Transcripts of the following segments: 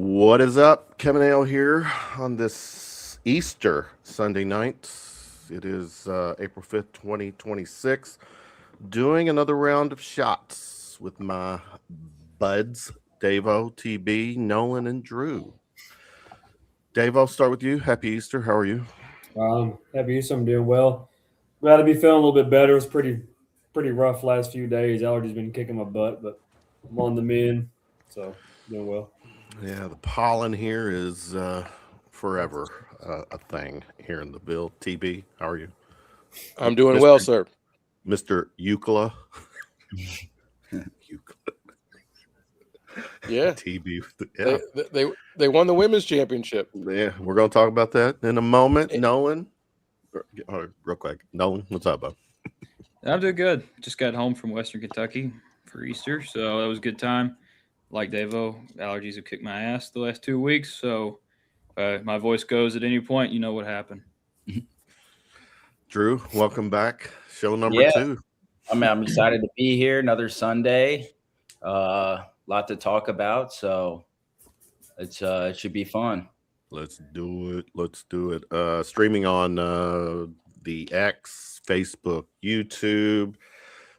What is up? Kevin Hale here on this Easter Sunday night. It is April 5th, 2026. Doing another round of shots with my buds, Davo, TB, Nolan, and Drew. Dave, I'll start with you. Happy Easter. How are you? Happy Easter. I'm doing well. Glad to be feeling a little bit better. It's pretty rough last few days. Allergies been kicking my butt, but I'm on the mend, so doing well. Yeah, the pollen here is forever a thing here in the Ville. TB, how are you? I'm doing well, sir. Mr. Eucla. Yeah. TB. Yeah. They won the women's championship. Yeah, we're going to talk about that in a moment. Nolan, real quick. Nolan, what's up, bud? I'm doing good. Just got home from Western Kentucky for Easter, so that was a good time. Like Davo, allergies have kicked my ass the last 2 weeks, so my voice goes at any point, you know what happened. Drew, welcome back. Show number 2. I'm excited to be here. Another Sunday. Lot to talk about, so it should be fun. Let's do it. Streaming on the X, Facebook, YouTube.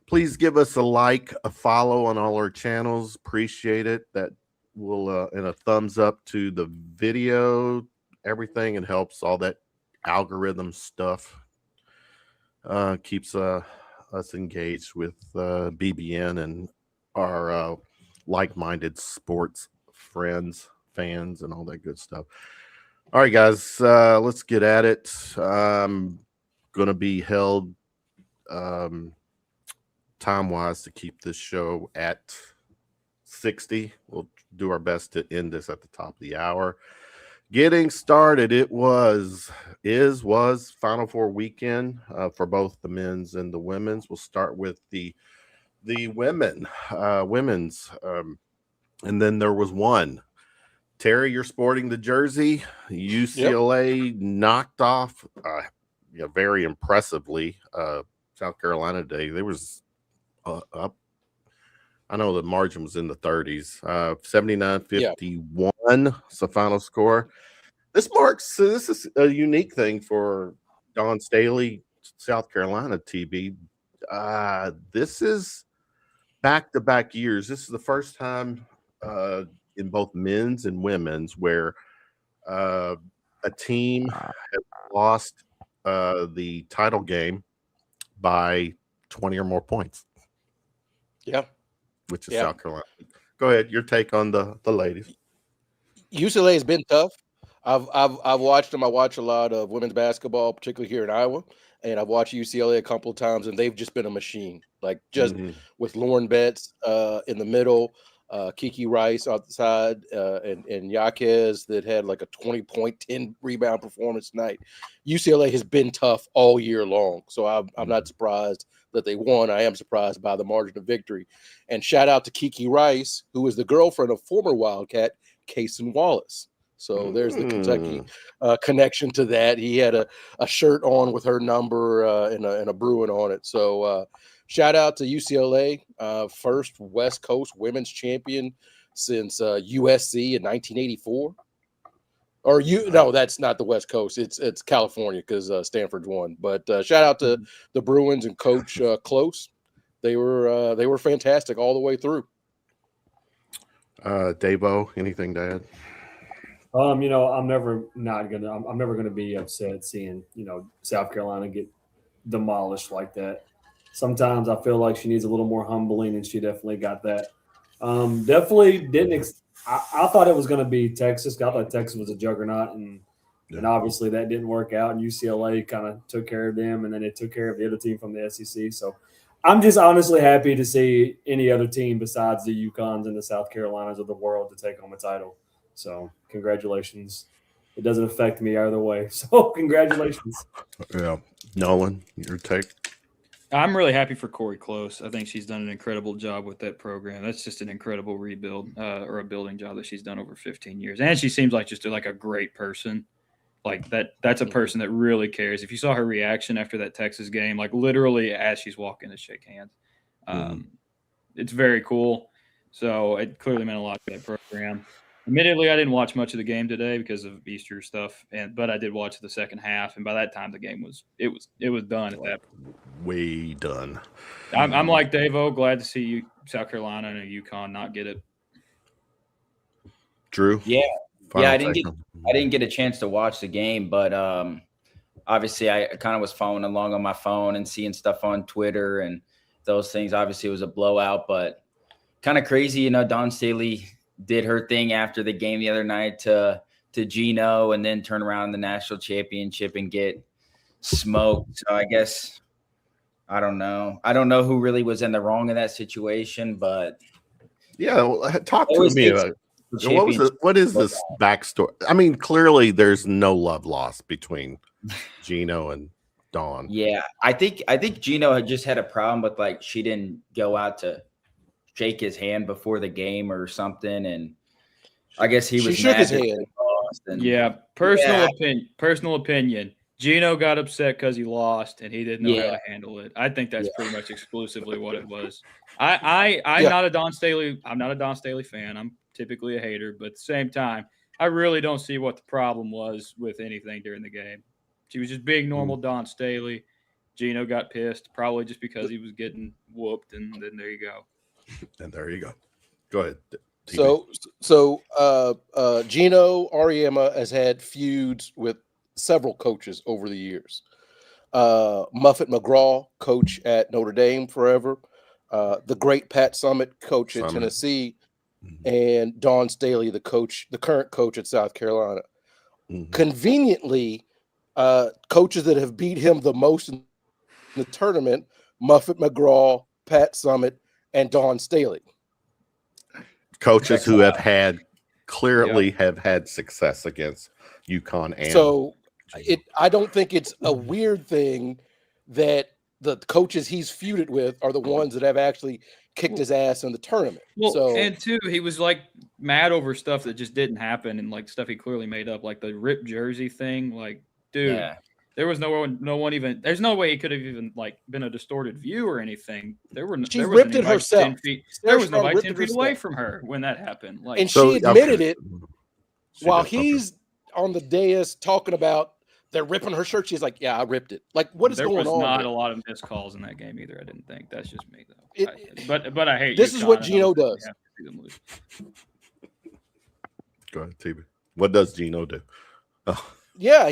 Please give us a like, a follow on all our channels. Appreciate it. That will and a thumbs up to the video. Everything, it helps. All that algorithm stuff keeps us engaged with BBN and our like-minded sports friends, fans, and all that good stuff. All right, guys, let's get at it. I'm gonna be held time-wise to keep this show at 60. We'll do our best to end this at the top of the hour. Getting started, it was Final Four weekend for both the men's and the women's. We'll start with the women's, and then there was one. Terry, you're sporting the jersey. UCLA knocked off, very impressively, South Carolina today. There was up. I know the margin was in the 30s, 79-51. It's the final score. This is a unique thing for Dawn Staley, South Carolina, TB. This is back-to-back years. This is the first time in both men's and women's where a team has lost the title game by 20 or more points. Yeah. Which is South Carolina. Go ahead. Your take on the ladies. UCLA has been tough. I've watched them. I watch a lot of women's basketball, particularly here in Iowa, and I've watched UCLA a couple of times, and they've just been a machine. Like just with Lauren Betts in the middle, Kiki Rice outside, and Yaquez that had like a 20-point, 10 rebound performance tonight. UCLA has been tough all year long, so I'm not surprised that they won. I am surprised by the margin of victory. And shout out to Kiki Rice, who is the girlfriend of former Wildcat Cason Wallace. So there's the Kentucky connection to that. He had a shirt on with her number and a Bruin on it. So shout out to UCLA, first West Coast women's champion since USC in 1984. Or no, that's not the West Coast. It's California because Stanford's won. But shout out to the Bruins and Coach Close. They were fantastic all the way through. Davo, anything to add? I'm never gonna be upset seeing, South Carolina get demolished like that. Sometimes I feel like she needs a little more humbling, and she definitely got that. Definitely didn't. I thought it was going to be Texas. I thought Texas was a juggernaut, and obviously that didn't work out. And UCLA kind of took care of them, and then they took care of the other team from the SEC. So I'm just honestly happy to see any other team besides the UConns and the South Carolinas of the world to take home a title. So congratulations. It doesn't affect me either way. So congratulations. Yeah. Nolan, your take? I'm really happy for Corey Close. I think she's done an incredible job with that program. That's just an incredible rebuild or a building job that she's done over 15 years. And she seems like just like a great person. Like that's a person that really cares. If you saw her reaction after that Texas game, like literally as she's walking to shake hands, it's very cool. So it clearly meant a lot to that program. Admittedly, I didn't watch much of the game today because of Easter stuff, but I did watch the second half, and by that time the game was done at that point. Way done. I'm like Davo, glad to see you, South Carolina and UConn not get it. Drew? Yeah. I didn't get a chance to watch the game, but obviously I kind of was following along on my phone and seeing stuff on Twitter and those things. Obviously it was a blowout, but kind of crazy, Dawn Staley did her thing after the game the other night to Gino and then turn around the national championship and get smoked. So I guess I don't know who really was in the wrong in that situation, but talk to me about what is this backstory? I mean, clearly there's no love lost between Gino and Dawn. Yeah, I think Gino had just had a problem with like she didn't go out to shake his hand before the game or something, and I guess he was shook his hand. Personal opinion. Gino got upset because he lost and he didn't know how to handle it. I think that's pretty much exclusively what it was. I'm not a Dawn Staley. I'm not a Dawn Staley fan. I'm typically a hater, but at the same time, I really don't see what the problem was with anything during the game. She was just being normal Dawn Staley. Gino got pissed, probably just because he was getting whooped, and then there you go. And there you go. Go ahead. So Gino Auriemma has had feuds with several coaches over the years. Muffet McGraw, coach at Notre Dame forever. The great Pat Summitt, coach at Tennessee, and Dawn Staley, the current coach at South Carolina. Conveniently, coaches that have beat him the most in the tournament: Muffet McGraw, Pat Summitt, and Dawn Staley. Coaches who have had success against UConn. And so I don't think it's a weird thing that the coaches he's feuded with are the ones that have actually kicked his ass in the tournament. Well, and two, he was like mad over stuff that just didn't happen and like stuff he clearly made up, like the ripped jersey thing. Like, dude. Yeah. There was no one even. There's no way he could have even like been a distorted view or anything. She ripped it herself. There was nobody 10 feet away from her when that happened. Like, and she admitted it while he's on the dais talking about they're ripping her shirt. She's like, "Yeah, I ripped it." Like, what is going on? There was not a lot of missed calls in that game either. I didn't think. That's just me though. But I hate. This is what Gino does. Go ahead, TB. What does Gino do? Oh. Yeah,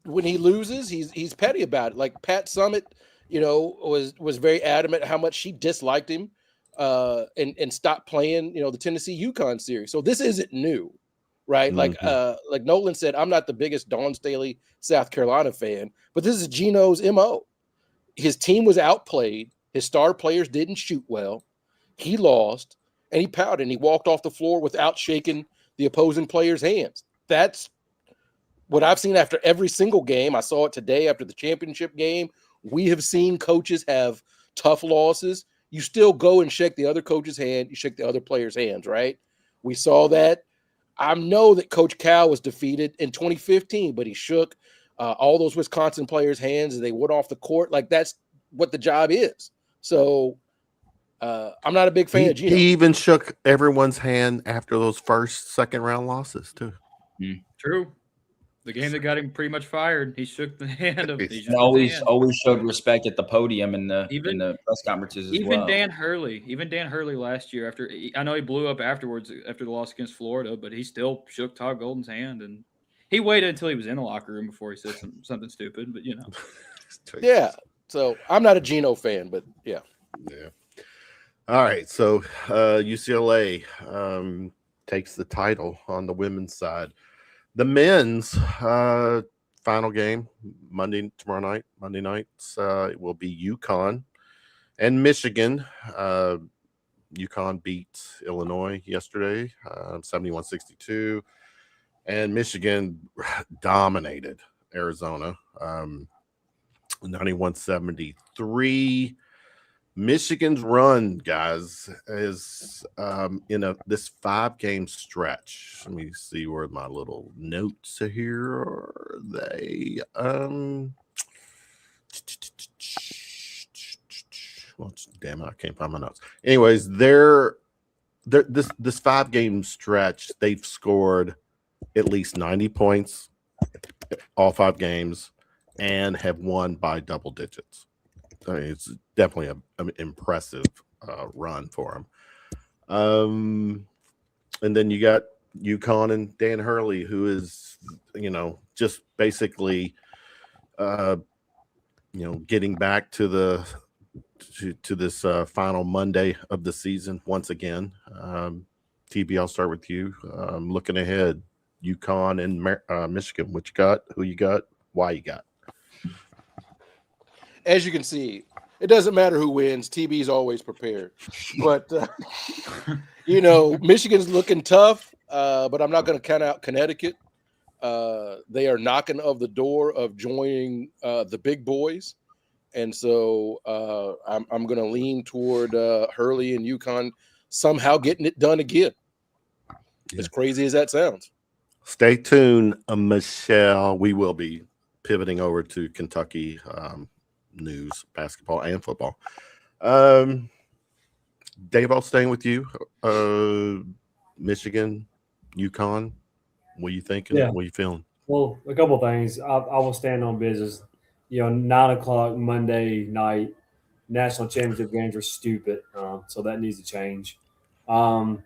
when he loses, he's petty about it. Like Pat Summitt, was very adamant how much she disliked him, and stopped playing, the Tennessee UConn series. So this isn't new, right? Mm-hmm. Like Nolan said, I'm not the biggest Dawn Staley South Carolina fan, but this is Gino's MO. His team was outplayed. His star players didn't shoot well. He lost, and he pouted and he walked off the floor without shaking the opposing player's hands. That's what I've seen after every single game. I saw it today after the championship game. We have seen coaches have tough losses. You still go and shake the other coach's hand. You shake the other player's hands, right? We saw that. I know that Coach Cal was defeated in 2015, but he shook all those Wisconsin players' hands as they went off the court. Like, that's what the job is. So I'm not a big fan of Gino. He even shook everyone's hand after those second round losses too. True. The game that got him pretty much fired, he shook the hand of. He always showed respect at the podium in the press conferences as even well. Dan Hurley last year, I know he blew up afterwards after the loss against Florida, but he still shook Todd Golden's hand, and he waited until he was in the locker room before he said something stupid. But Yeah. So I'm not a Gino fan, but yeah. Yeah. All right. So UCLA takes the title on the women's side. The men's final game Monday night. It will be UConn and Michigan. UConn beat Illinois yesterday, 71-62, and Michigan dominated Arizona, 91-73. Michigan's run, guys, is in this 5-game stretch. Let me see where my little notes are here are. They well, damn it, I can't find my notes. Anyways, this 5-game stretch, they've scored at least 90 points all 5 games and have won by double digits. I mean, it's definitely an impressive run for them. And then you got UConn and Dan Hurley, who is, just basically, getting back to this final Monday of the season once again. TB, I'll start with you. Looking ahead, UConn and Michigan. What you got? Who you got? Why you got? As you can see, it doesn't matter who wins. TB's always prepared. But, Michigan's looking tough, but I'm not going to count out Connecticut. They are knocking on the door of joining the big boys. And so I'm going to lean toward Hurley and UConn somehow getting it done again. Yeah. As crazy as that sounds. Stay tuned, Michelle. We will be pivoting over to Kentucky news, basketball and football. Dave, I'll stay with you. Michigan, UConn. What are you thinking? Yeah. What are you feeling? Well, a couple of things. I will stand on business. 9:00 Monday night national championship games are stupid, so that needs to change. So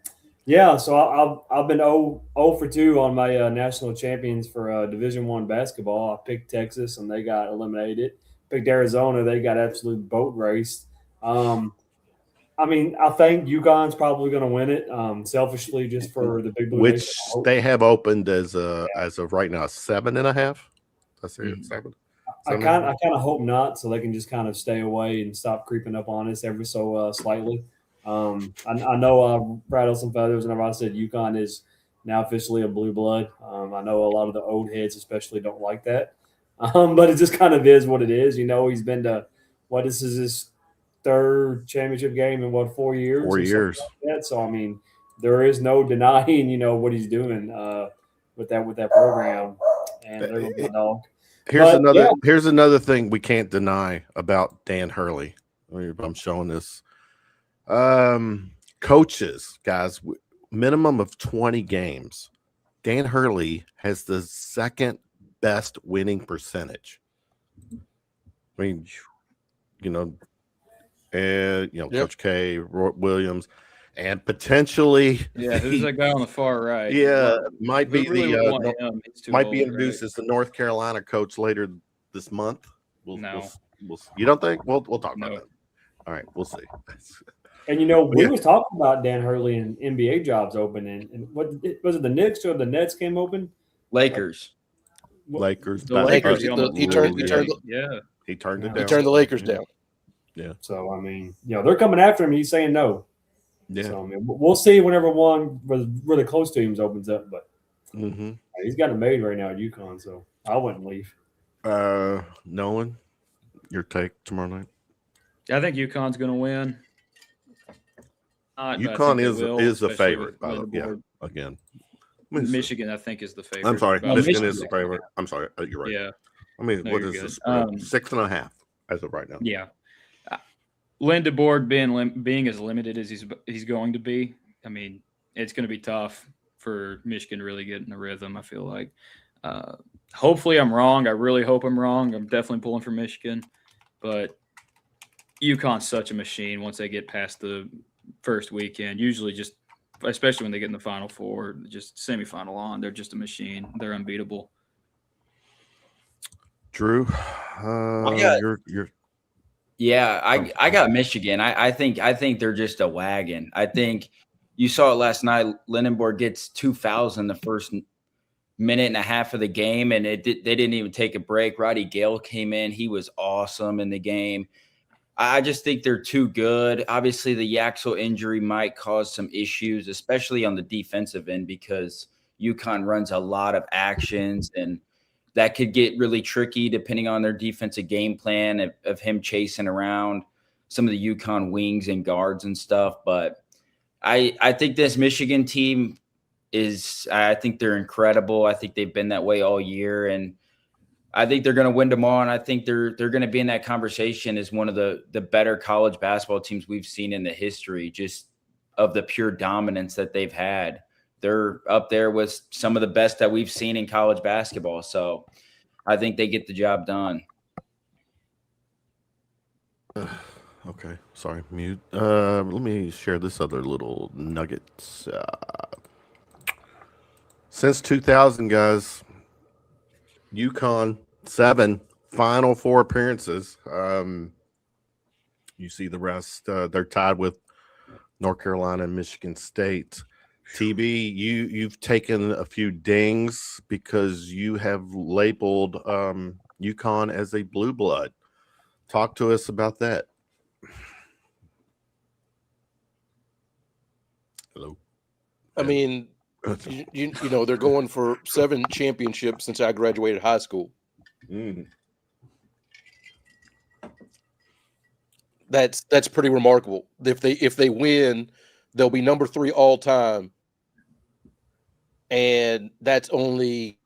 I've been 0 for 2 on my national champions for Division I basketball. I picked Texas and they got eliminated. Picked Arizona, they got absolute boat raced. I think UConn's probably going to win it. Selfishly, just for the big blue. Which they have opened as of right now 7.5. That's it. 7. I kind of hope not, so they can just kind of stay away and stop creeping up on us ever so slightly. I know I rattled some feathers whenever I said UConn is now officially a blue blood. I know a lot of the old heads especially don't like that, but it just kind of is what it is. He's been to this is his 3rd championship game in 4 years? 4 years. Like so there is no denying what he's doing with that program, and they're going to be a dog. Here's another thing we can't deny about Dan Hurley. I'm showing this. Coaches, guys, minimum of 20 games. Dan Hurley has the 2nd best winning percentage. Coach K, Roy Williams, and potentially who's that guy on the far right? Might be introduced as the North Carolina coach later this month. We'll you don't think? We'll talk about that. All right, we'll see. And we was talking about Dan Hurley and NBA jobs opening, and what was it? The Knicks or the Nets came open? Lakers. The Lakers. He turned the Lakers down. Yeah. So they're coming after him. He's saying no. Yeah. So, I mean, we'll see whenever one really close teams opens up. But Mm-hmm. he's got it made right now at UConn, so I wouldn't leave. Nolan, your take tomorrow night? I think UConn's going to win. UConn is a favorite, by the way. Yeah, again. Michigan, I think, is the favorite. I'm sorry. Well, Michigan is the favorite. I'm sorry. You're right. Yeah. I mean, No, what you're is good. this? 6.5 as of right now. Yeah. Linda Board being as limited as he's going to be, I mean, it's going to be tough for Michigan to really get in the rhythm, I feel like. Hopefully I'm wrong. I really hope I'm wrong. I'm definitely pulling for Michigan. But UConn's such a machine once they get past the first weekend. Usually just – especially when they get in the Final Four, just semifinal on, they're just a machine. They're unbeatable. Drew, you're Yeah, I got Michigan. I think they're just a wagon. I think you saw it last night. Lindenborg gets 2 fouls in the first minute and a half of the game, and they didn't even take a break. Roddy Gale came in. He was awesome in the game. I just think they're too good. Obviously, the Yaxel injury might cause some issues, especially on the defensive end, because UConn runs a lot of actions, and that could get really tricky depending on their defensive game plan of him chasing around some of the UConn wings and guards and stuff. But I think this Michigan team I think they're incredible. I think they've been that way all year, and I think they're going to win tomorrow, and I think they're going to be in that conversation as one of the better college basketball teams we've seen in the history, just of the pure dominance that they've had. They're up there with some of the best that we've seen in college basketball. So I think they get the job done. okay. Sorry, mute. Let me share this other little nuggets. Since 2000, guys, UConn 7 Final Four appearances. You see the rest. They're tied with North Carolina and Michigan State. TB, you've taken a few dings because you have labeled UConn as a blue blood. Talk to us about that. Hello. I mean, you know, they're going for 7 championships since I graduated high school. That's pretty remarkable. If they win, they'll be number 3 all time, and that's only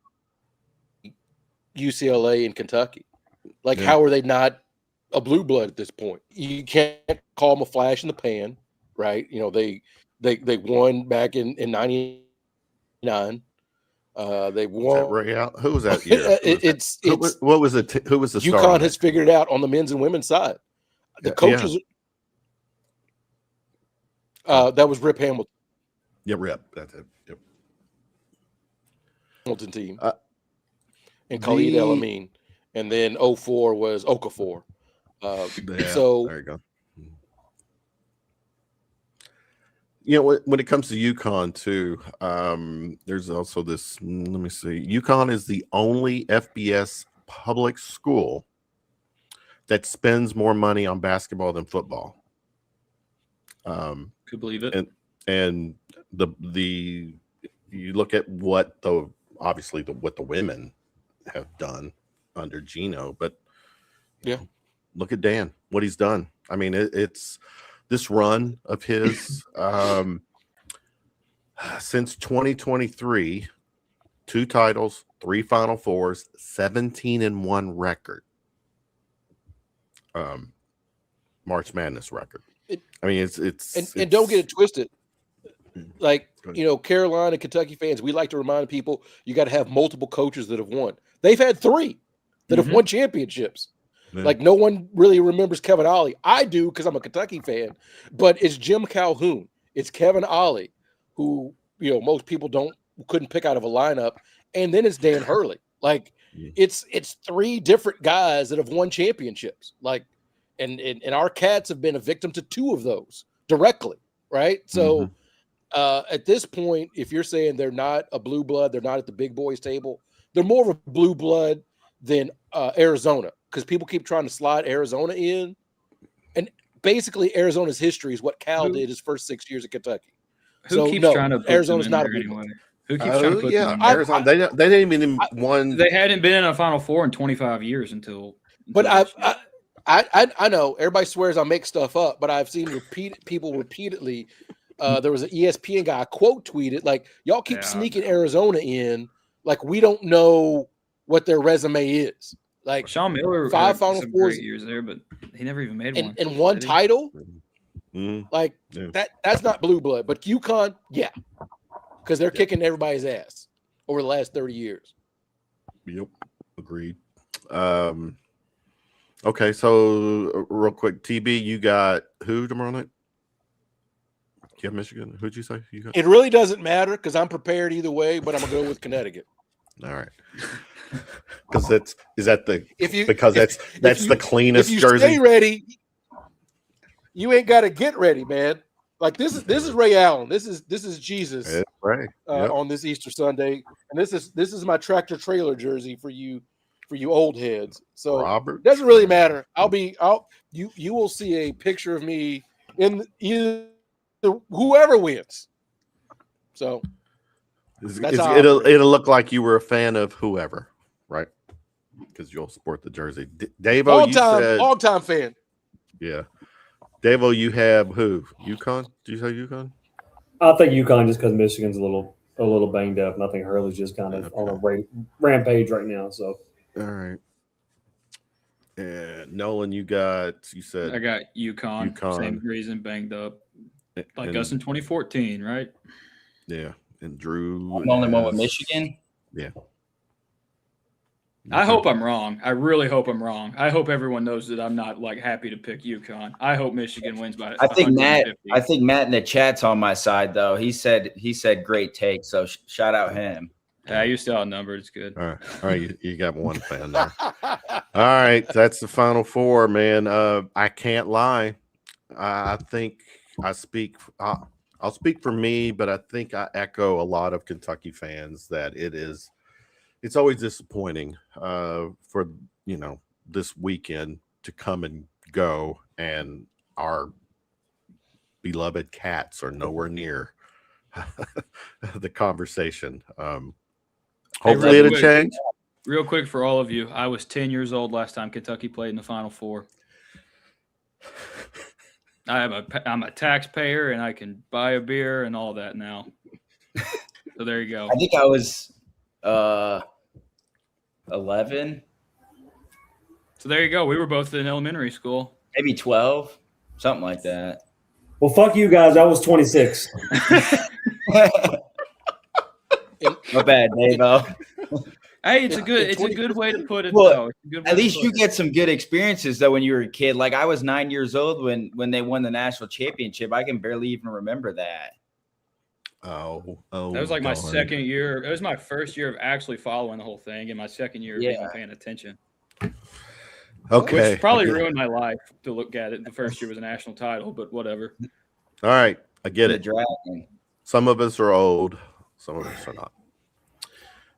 UCLA and Kentucky. Like, how are they not a blue blood at this point? You can't call them a flash in the pan, right? You know, they won back in 99. They won. Ray out. Who was that year? What was it? Who was the star? UConn has figured it out on the men's and women's side. The coaches. That was Rip Hamilton. Yeah, Rip. That's it. Yep. Hamilton team. And Khalid El Amin. And then 04 was Okafor. So there you go. You know, when it comes to UConn too, there's also this. Let me see. UConn is the only FBS public school that spends more money on basketball than football. Could believe it. And the you look at what what the women have done under Gino, but look at Dan, what he's done. I mean, it's this run of his since 2023, 2 titles, 3 Final Fours, 17-1 record. March Madness record. I mean, it's don't get it twisted. Like, you know, Carolina, Kentucky fans, we like to remind people you got to have multiple coaches that have won. They've had 3 that have won championships. Yeah. Like, no one really remembers Kevin Ollie. I do because I'm a Kentucky fan, but it's Jim Calhoun. It's Kevin Ollie, who, you know, most people couldn't pick out of a lineup. And then it's Dan Hurley. Like, it's 3 different guys that have won championships. Like, and our Cats have been a victim to 2 of those directly, right? So at this point, if you're saying they're not a blue blood, they're not at the big boys table, they're more of a blue blood than Arizona, because people keep trying to slide Arizona in. And basically Arizona's history is what Cal did his first 6 years at Kentucky. Who keeps trying to put Arizona's them in not there a anyway? Who keeps trying to put them in Arizona. They didn't even won. They hadn't been in a Final Four in 25 years until. But I know everybody swears I make stuff up, but I've seen people repeatedly. There was an ESPN guy quote tweeted like, "Y'all keep sneaking Arizona in, like we don't know what their resume is." Like Sean Miller, 5 Final Fours years there, but he never even made one. And one title, like Yeah. that's not blue blood. But UConn, yeah, because they're kicking everybody's ass over the last 30 years. Yep, agreed. Okay, so real quick, TB, you got who tomorrow night? You have Michigan. Who'd you say you got? It really doesn't matter because I'm prepared either way, but I'm gonna go with Connecticut. All right, because that's that's the the cleanest if you jersey. Stay ready. You ain't got to get ready, man. Like this is Ray Allen. This is Jesus. That's right. On this Easter Sunday, and this is my tractor trailer jersey for you old heads. So Robert, it doesn't really matter. You will see a picture of me in either whoever wins. So it'll look like you were a fan of whoever, right? Because you'll sport the jersey. Davo, long time fan. Yeah, Davo, you have who? UConn? Did you say UConn? I think UConn just because Michigan's a little banged up, and I think Hurley's just kind of on a rampage right now. So, all right. And Nolan, you said I got UConn. Same reason, banged up, like us in 2014, right? Yeah, and Drew. I'm the only one with Michigan. Yeah. I hope I'm wrong. I really hope I'm wrong. I hope everyone knows that I'm not like happy to pick UConn. I hope Michigan wins by. I think Matt in the chat's on my side though. He said great take. So shout out him. Yeah, you're still outnumbered. It's good. All right. You got one fan there. All right, that's the Final Four, man. I can't lie. I think I speak. I'll speak for me, but I think I echo a lot of Kentucky fans that it's always disappointing for this weekend to come and go, and our beloved Cats are nowhere near the conversation. Hopefully it'll change. Real quick for all of you, I was 10 years old last time Kentucky played in the Final Four. I'm a taxpayer and I can buy a beer and all that now. So there you go. I think I was 11. So there you go. We were both in elementary school. Maybe 12, something like that. Well, fuck you guys. I was 26. Not bad, Davo. Hey, it's a good way to put it. Well, though. At least you get some good experiences though when you were a kid. Like I was 9 years old when they won the national championship. I can barely even remember that. Oh, that was like my second year. It was my first year of actually following the whole thing, and my second year of being paying attention. Okay, which probably ruined my life to look at it. The first year was a national title, but whatever. All right, I get it. Dragon. Some of us are old, some of us are not.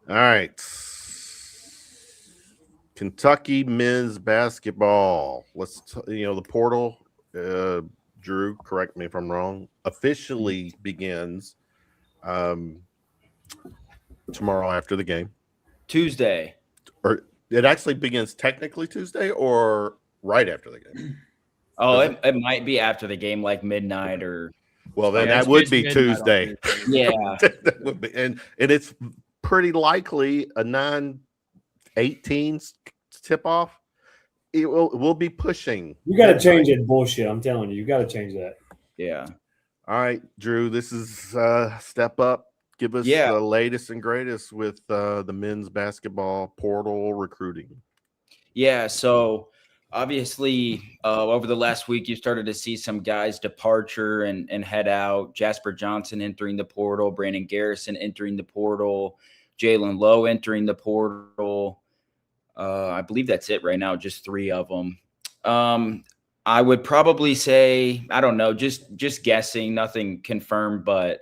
All right, Kentucky men's basketball. The portal. Drew, correct me if I'm wrong. Officially begins tomorrow after the game. Tuesday. Or it actually begins technically Tuesday or right after the game? Oh, it might be after the game, like midnight or. Well, then that would be Tuesday. Yeah. That would be, and it's pretty likely a 9-18 tip off. We'll be pushing. You got to change it. Bullshit. I'm telling you, you got to change that. Yeah. All right, Drew, this is step up. Give us the latest and greatest with the men's basketball portal recruiting. Yeah. So obviously over the last week, you started to see some guys departure and head out. Jasper Johnson entering the portal, Brandon Garrison entering the portal, Jalen Lowe entering the portal. I believe that's it right now, just 3 of them. I would probably say, I don't know, just guessing, nothing confirmed, but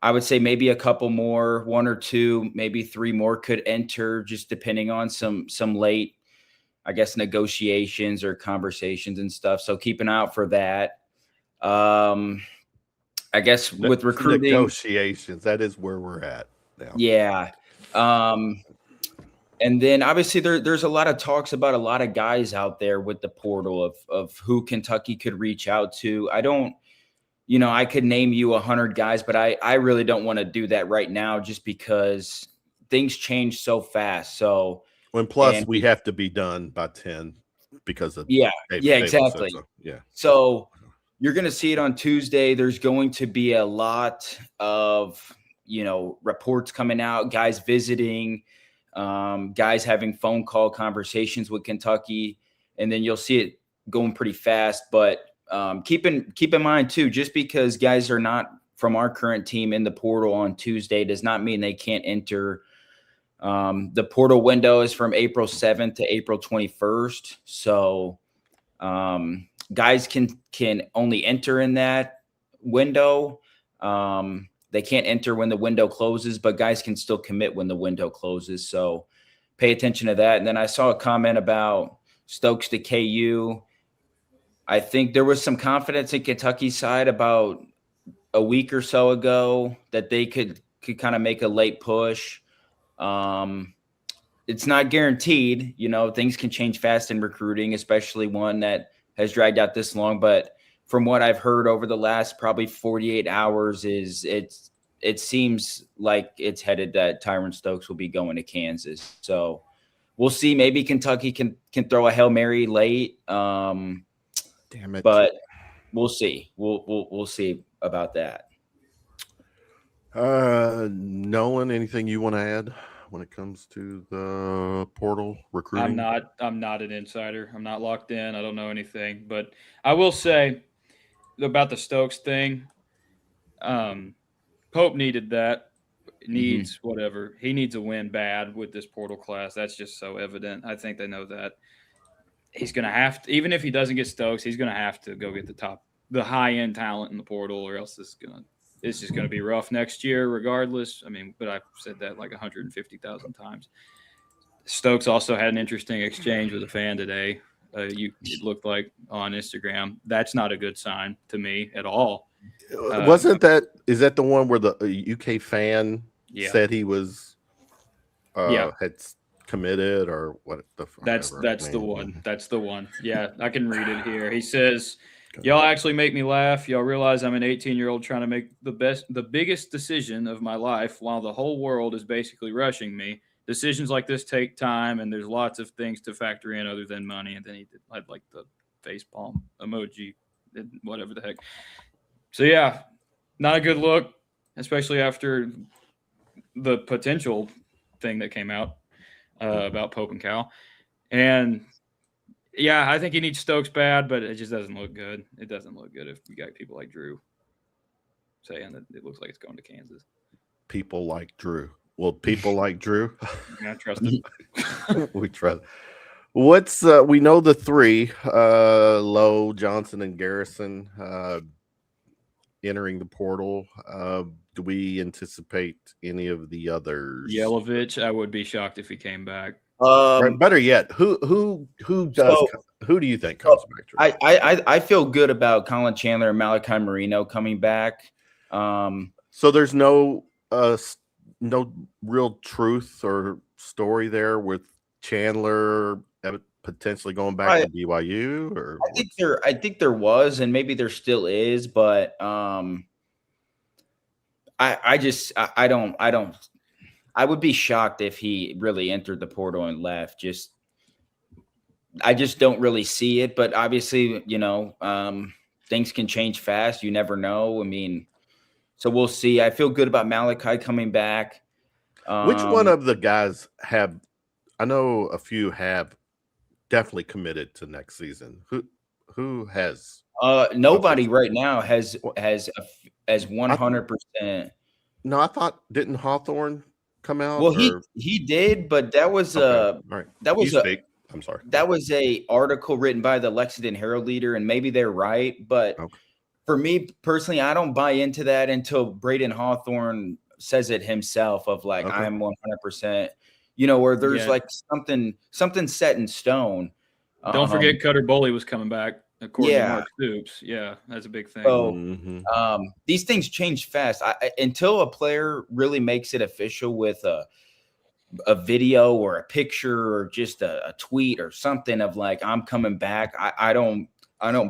I would say maybe a couple more, 1 or 2, maybe 3 more could enter, just depending on some late I guess, negotiations or conversations and stuff. So keep an eye out for that. I guess with recruiting, negotiations, that is where we're at now. Yeah. And then obviously there's a lot of talks about a lot of guys out there with the portal of who Kentucky could reach out to. I don't, I could name you 100 guys, but I really don't want to do that right now just because things change so fast. So we have to be done by 10 because of exactly. Yeah. So you're going to see it on Tuesday. There's going to be a lot of, reports coming out, guys visiting, guys having phone call conversations with Kentucky, and then you'll see it going pretty fast. But keep in mind too, just because guys are not from our current team in the portal on Tuesday does not mean they can't enter. The portal window is from April 7th to April 21st. So guys can only enter in that window. They can't enter when the window closes, but guys can still commit when the window closes. So pay attention to that. And then I saw a comment about Stokes to KU. I think there was some confidence in Kentucky's side about a week or so ago that they could kind of make a late push. It's not guaranteed, things can change fast in recruiting, especially one that has dragged out this long. But from what I've heard over the last probably 48 hours it seems like it's headed that Tyron Stokes will be going to Kansas. So we'll see. Maybe Kentucky can throw a Hail Mary late. Damn it. But we'll see. We'll see about that. Nolan, anything you want to add when it comes to the portal recruiting? I'm not an insider. I'm not locked in. I don't know anything, but I will say about the Stokes thing. Pope needed that. Needs whatever. He needs a win bad with this portal class. That's just so evident. I think they know that. He's going to have to, even if he doesn't get Stokes, he's going to have to go get the high-end talent in the portal, or else it's just going to be rough next year regardless. I mean, but I've said that like 150,000 times. Stokes also had an interesting exchange with a fan today. It looked like on Instagram. That's not a good sign to me at all. Is that the one where the UK fan said he was had committed or what the That's the one. That's the one. Yeah, I can read it here. He says, "Y'all actually make me laugh. Y'all realize I'm an 18-year-old trying to make the biggest decision of my life while the whole world is basically rushing me. Decisions like this take time, and there's lots of things to factor in other than money." And then he had like the facepalm emoji, whatever the heck. So yeah, not a good look, especially after the potential thing that came out about Pope and Cal. And yeah, I think he needs Stokes bad, but it just doesn't look good. It doesn't look good if you got people like Drew saying that it looks like it's going to Kansas. People like Drew. Well, people like Drew. Yeah, I trust him. We trust. We know the three, Lowe, Johnson, and Garrison entering the portal. Do we anticipate any of the others? Yelovich, I would be shocked if he came back. Better yet, who do you think comes back? I feel good about Colin Chandler and Malachi Marino coming back. So there's no real truth or story there with Chandler potentially going back to BYU, or I think there was, and maybe there still is, but I would be shocked if he really entered the portal and left. I just don't really see it, but obviously, things can change fast. You never know. I mean, so we'll see. I feel good about Malachi coming back. Which one of the guys have? I know a few have definitely committed to next season. Who has? Nobody right now has 100%. No, I thought didn't Hawthorne come out? Well, he did, but that was I'm sorry. That was a article written by the Lexington Herald Leader, and maybe they're right, but for me personally, I don't buy into that until Braden Hawthorne says it himself of like, I'm 100% where there's Yeah. like something set in stone. Don't forget Cutter Boley was coming back, according to Yeah. Mark Stoops. Yeah, that's a big thing. So these things change fast. Until a player really makes it official with a video or a picture or just a tweet or something of like, I'm coming back, I don't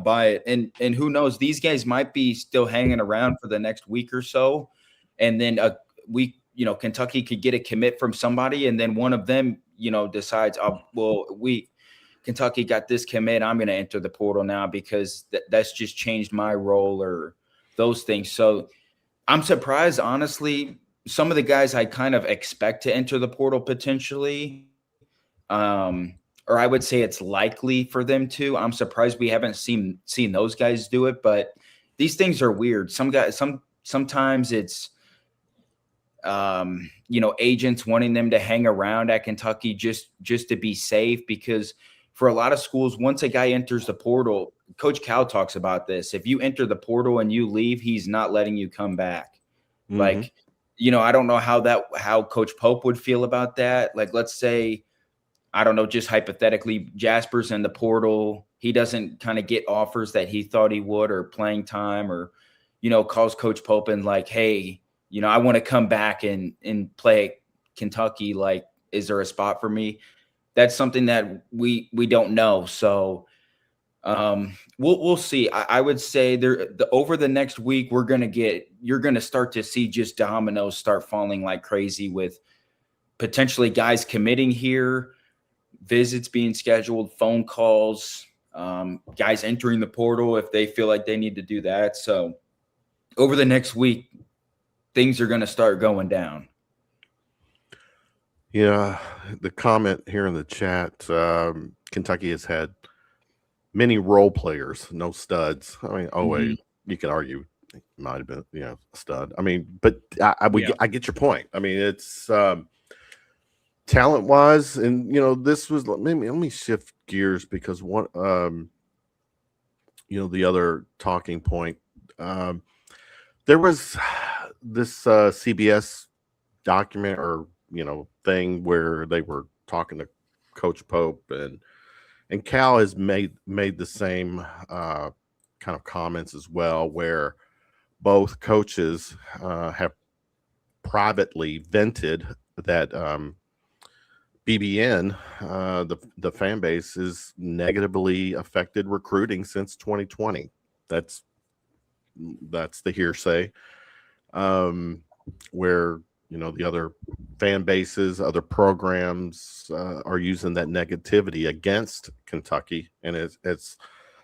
buy it. And who knows, these guys might be still hanging around for the next week or so, and then a week, Kentucky could get a commit from somebody, and then one of them decides, Kentucky got this commit, I'm going to enter the portal now because that's just changed my role or those things. So I'm surprised, honestly. Some of the guys I kind of expect to enter the portal potentially, or I would say it's likely for them to. I'm surprised we haven't seen those guys do it, but these things are weird. Sometimes it's agents wanting them to hang around at Kentucky just to be safe, because for a lot of schools, once a guy enters the portal, Coach Cal talks about this. If you enter the portal and you leave, he's not letting you come back. Mm-hmm. Like, I don't know how Coach Pope would feel about that. Like, let's say, I don't know, just hypothetically, Jasper's in the portal. He doesn't kind of get offers that he thought he would, or playing time, or, calls Coach Pope and like, hey, I want to come back and play at Kentucky. Like, is there a spot for me? That's something that we don't know. So we'll see. I would say over the next week, you're going to start to see just dominoes start falling like crazy, with potentially guys committing here, visits being scheduled, phone calls, guys entering the portal if they feel like they need to do that. So over the next week, things are going to start going down. Yeah, the comment here in the chat, Kentucky has had many role players, no studs. I mean, wait, you could argue it might have been, a stud. I mean, but I get your point. I mean, it's talent-wise, and this was, let me shift gears, because one, the other talking point, there was this CBS document or thing where they were talking to Coach Pope, and Cal has made the same kind of comments as well, where both coaches have privately vented that BBN, the fan base, is negatively affected recruiting since 2020. That's the hearsay, where the other fan bases, other programs are using that negativity against Kentucky, and it's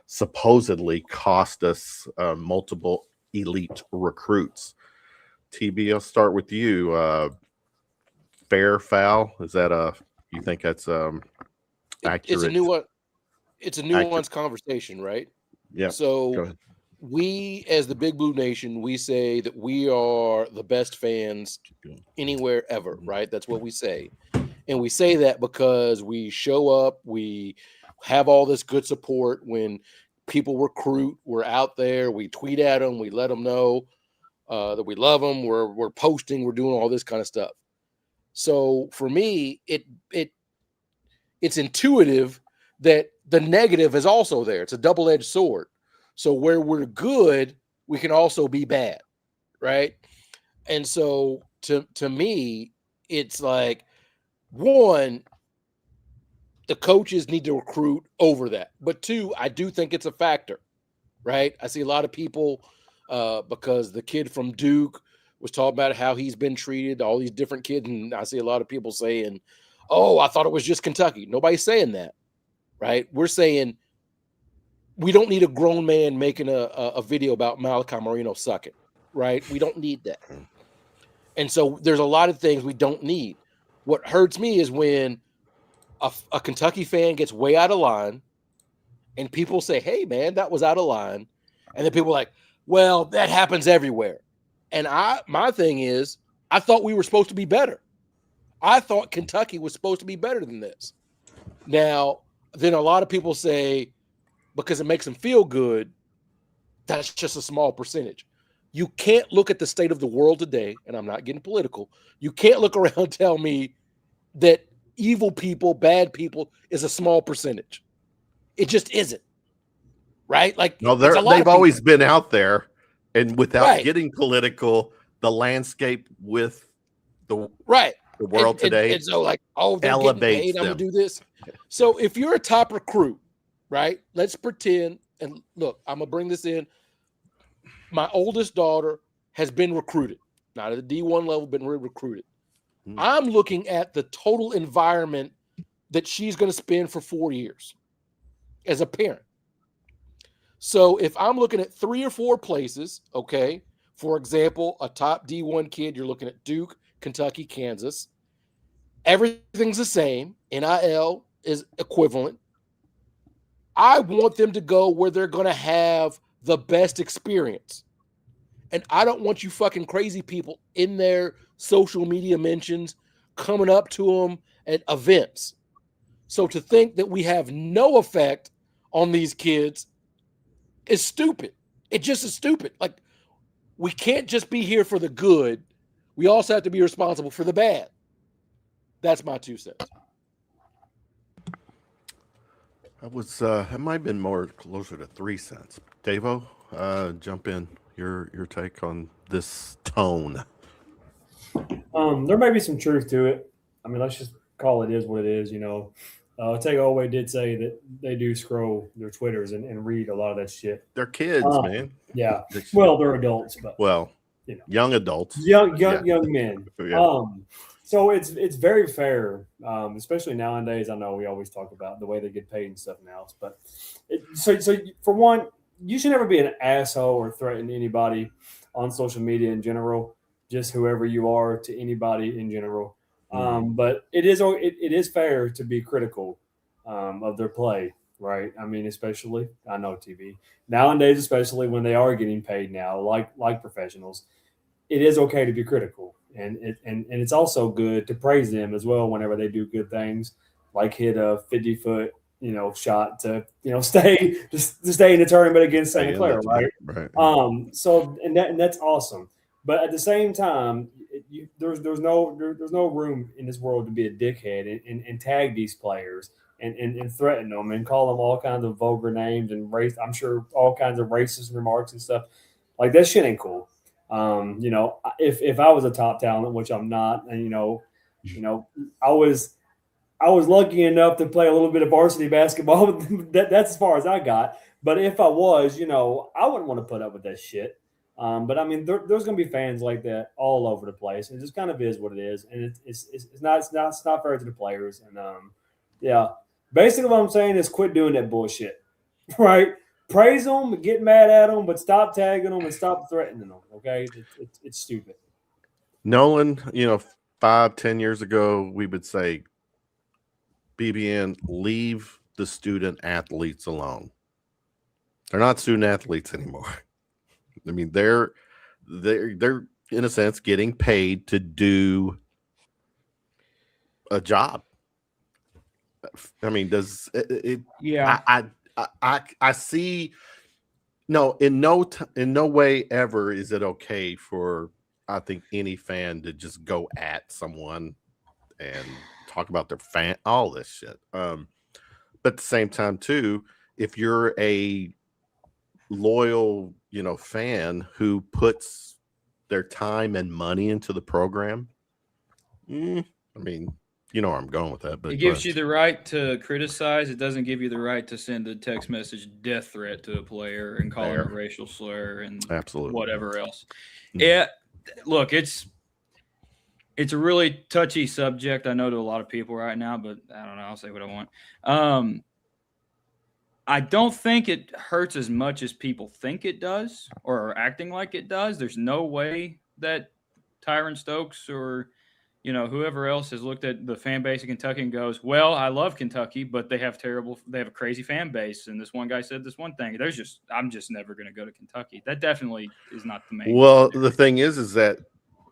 supposedly cost us multiple elite recruits. TB, I'll start with you. Fair, foul? Is that you think that's accurate? It's a nuanced conversation, right? Yeah. So go ahead. We, as the Big Blue Nation, we say that we are the best fans anywhere ever, right? That's what we say. And we say that because we show up, we have all this good support. When people recruit, we're out there, we tweet at them, we let them know that we love them, we're posting, we're doing all this kind of stuff. So for me, it's intuitive that the negative is also there. It's a double-edged sword. So where we're good, we can also be bad, right? And so to me, it's like, one, the coaches need to recruit over that. But two, I do think it's a factor, right? I see a lot of people, because the kid from Duke was talking about how he's been treated, all these different kids, and I see a lot of people saying, oh, I thought it was just Kentucky. Nobody's saying that, right? We're saying we don't need a grown man making a video about Malachi Marino sucking, right? We don't need that. And so there's a lot of things we don't need. What hurts me is when a Kentucky fan gets way out of line and people say, hey, man, that was out of line. And then people are like, well, that happens everywhere. And my thing is, I thought we were supposed to be better. I thought Kentucky was supposed to be better than this. Now, then a lot of people say, because it makes them feel good, that's just a small percentage. You can't look at the state of the world today, and I'm not getting political. You can't look around and tell me that evil people, bad people is a small percentage. It just isn't. Right? Like, No, it's a lot of they've people. always been out there, and without Right. getting political, the landscape with the Right. the world today And so, like, oh, they're getting elevates paid, I'm them. gonna do this. So if you're a top recruit, right? Let's pretend, and look, I'm gonna bring this in. My oldest daughter has been recruited, not at the D1 level, been recruited. I'm looking at the total environment that she's going to spend for 4 years as a parent. So if I'm looking at 3 or 4 places, okay, for example, a top D1 kid, you're looking at Duke, Kentucky, Kansas. Everything's the same. NIL is equivalent. I want them to go where they're going to have the best experience. And I don't want you fucking crazy people in their social media mentions coming up to them at events. So to think that we have no effect on these kids is stupid. It just is stupid. Like, we can't just be here for the good. We also have to be responsible for the bad. That's my 2 cents. That was it might have been more closer to 3 cents. Davo, jump in. Your take on this tone. There may be some truth to it. I mean, let's just call it is what it is. You know, Takeaway did say that they do scroll their Twitters and read a lot of that shit. They're kids, man. Yeah. Well, they're adults, but you know, young adults, young men. Yeah. So it's very fair, especially nowadays. I know we always talk about the way they get paid and stuff now, but so for one, you should never be an asshole or threaten anybody on social media in general, just whoever you are to anybody in general. But it is fair to be critical of their play, right? I mean, especially, I know TV nowadays, especially when they are getting paid now, like professionals, it is okay to be critical, and it's also good to praise them as well whenever they do good things, like hit a 50-foot shot to stay in the tournament against Santa Clara, right? So that's awesome. But at the same time, there's no room in this world to be a dickhead and tag these players and threaten them and call them all kinds of vulgar names and race. I'm sure all kinds of racist remarks and stuff. Like, that shit ain't cool. If I was a top talent, which I'm not, and I was lucky enough to play a little bit of varsity basketball. That's as far as I got. But if I was, I wouldn't want to put up with that shit. But I mean, there's going to be fans like that all over the place. It just kind of is what it is, and it's not fair to the players. And yeah, basically what I'm saying is quit doing that bullshit, right? Praise them, get mad at them, but stop tagging them and stop threatening them. Okay, it's stupid. Nolan, 5-10 years ago, we would say, BBN, leave the student athletes alone. They're not student athletes anymore. I mean, they're in a sense getting paid to do a job. I mean, does it? Yeah. I see. No, in no way ever is it okay for, I think, any fan to just go at someone and talk about their fan, all this shit. But at the same time, too, if you're a loyal, fan who puts their time and money into the program, I mean, you know where I'm going with that. But it gives you the right to criticize. It doesn't give you the right to send a text message death threat to a player and call him a racial slur and absolutely whatever else. Yeah, look, it's a really touchy subject, I know, to a lot of people right now, but I don't know. I'll say what I want. I don't think it hurts as much as people think it does or are acting like it does. There's no way that Tyron Stokes or whoever else has looked at the fan base of Kentucky and goes, well, I love Kentucky, but they have a crazy fan base. And this one guy said this one thing. I'm just never going to go to Kentucky. That definitely is not the main. Well, the thing is that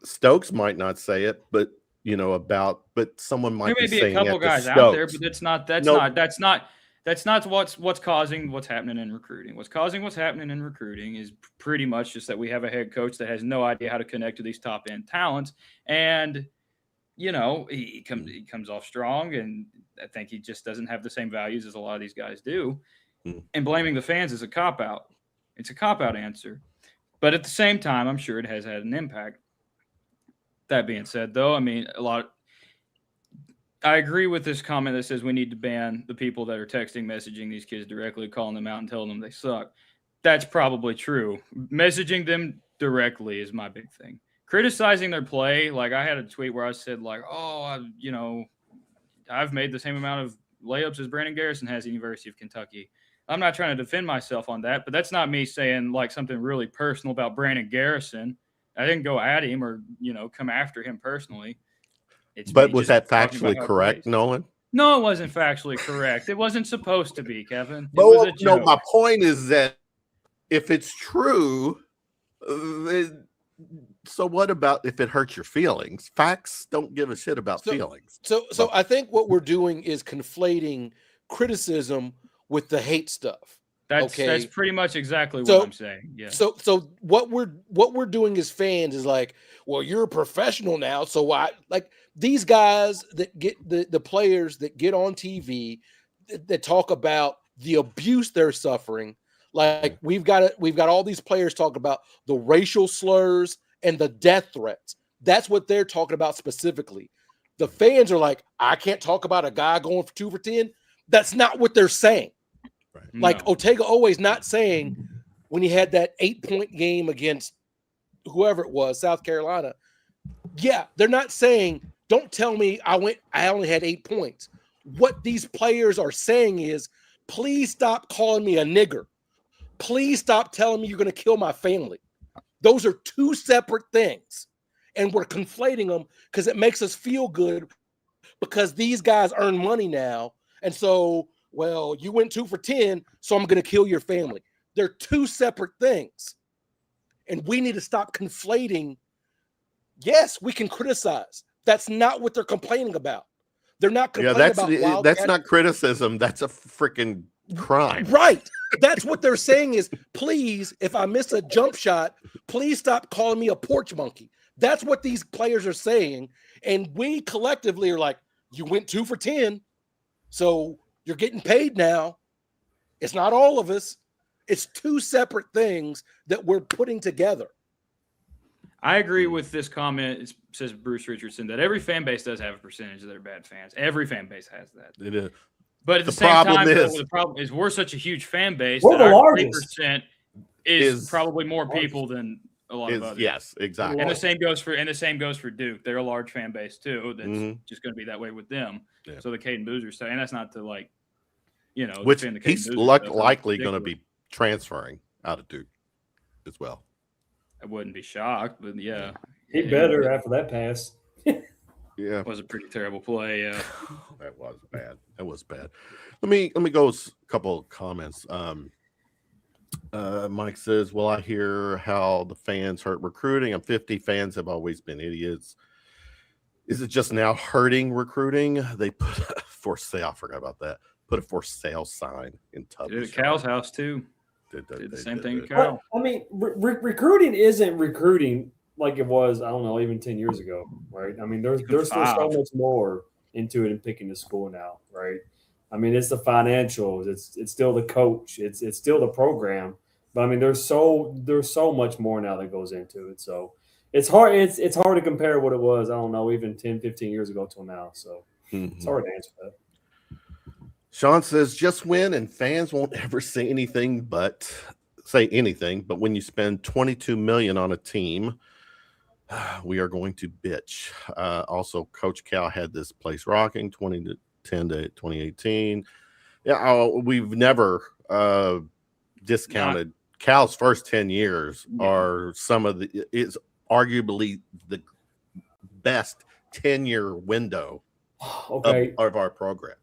Stokes might not say it, but but someone might be saying it. There may be a couple guys out there, but that's not what's causing what's happening in recruiting. What's causing what's happening in recruiting is pretty much just that we have a head coach that has no idea how to connect to these top end talents. And he comes off strong, and I think he just doesn't have the same values as a lot of these guys do. And blaming the fans is a cop-out. It's a cop-out answer. But at the same time, I'm sure it has had an impact. That being said, though, I mean, I agree with this comment that says we need to ban the people that are texting, messaging these kids directly, calling them out and telling them they suck. That's probably true. Messaging them directly is my big thing. Criticizing their play, like I had a tweet where I said, like, I've made the same amount of layups as Brandon Garrison has at the University of Kentucky. I'm not trying to defend myself on that, but that's not me saying like something really personal about Brandon Garrison. I didn't go at him or, come after him personally. But was that factually correct, Nolan? No, it wasn't factually correct. It wasn't supposed to be, Kevin. It was a joke. No, my point is that if it's true, so what about if it hurts your feelings? Facts don't give a shit about feelings. So I think what we're doing is conflating criticism with the hate stuff. That's pretty much exactly what I'm saying. Yeah. So what we're doing as fans is like, well, you're a professional now, so why? Like these guys that get the players that get on TV that talk about the abuse they're suffering. Like we've got all these players talking about the racial slurs and the death threats. That's what they're talking about specifically. The fans are like, I can't talk about a guy going for 2 for 10. That's not what they're saying. Right. Like Otega always not saying when he had that 8-point game against whoever it was, South Carolina. Yeah, they're not saying, don't tell me I only had 8 points. What these players are saying is, please stop calling me a nigger. Please stop telling me you're going to kill my family. Those are two separate things. And we're conflating them because it makes us feel good because these guys earn money now. And so, well, you went 2 for 10, so I'm going to kill your family. They're two separate things. And we need to stop conflating. Yes, we can criticize. That's not what they're complaining about. They're not complaining about Wildcats. That's not criticism. That's a freaking crime. Right. That's what they're saying is, please, if I miss a jump shot, please stop calling me a porch monkey. That's what these players are saying. And we collectively are like, you went 2 for 10, so you're getting paid now. It's not all of us. It's two separate things that we're putting together. I agree with this comment. It says Bruce Richardson that every fan base does have a percentage that are bad fans. Every fan base has that. It is. But at the same time, the problem is we're such a huge fan base that our largest. 3% is probably more people than a lot of others. Yes, exactly. And the same goes for Duke. They're a large fan base too. That's just going to be that way with them. Yeah. So the Caden Boozer stuff, and that's not to which he's likely going to be transferring out of Duke as well. I wouldn't be shocked, but yeah, he better after that pass. Yeah, it was a pretty terrible play. Yeah, that was bad. That was bad. Let me go a couple of comments. Mike says, well, I hear how the fans hurt recruiting. I'm 50. Fans have always been idiots. Is it just now hurting recruiting? They put a for sale. I forgot about that. Put a for sale sign in Tubby. Did at Cal's house too. Did the same thing to Cal. I mean, recruiting isn't recruiting like it was, I don't know, even 10 years ago, right? I mean, there's still so much more into it and picking the school now, right? I mean, it's the financials, it's still the coach, it's still the program, but I mean, there's so much more now that goes into it. So it's hard to compare what it was, I don't know, even 10, 15 years ago till now. So it's hard to answer that. Sean says, just win and fans won't ever say anything. But when you spend $22 million on a team, we are going to bitch. Also, Coach Cal had this place rocking 2010 to 2018. Yeah, we've never discounted Cal's first 10 years are is arguably the best 10-year window of our program.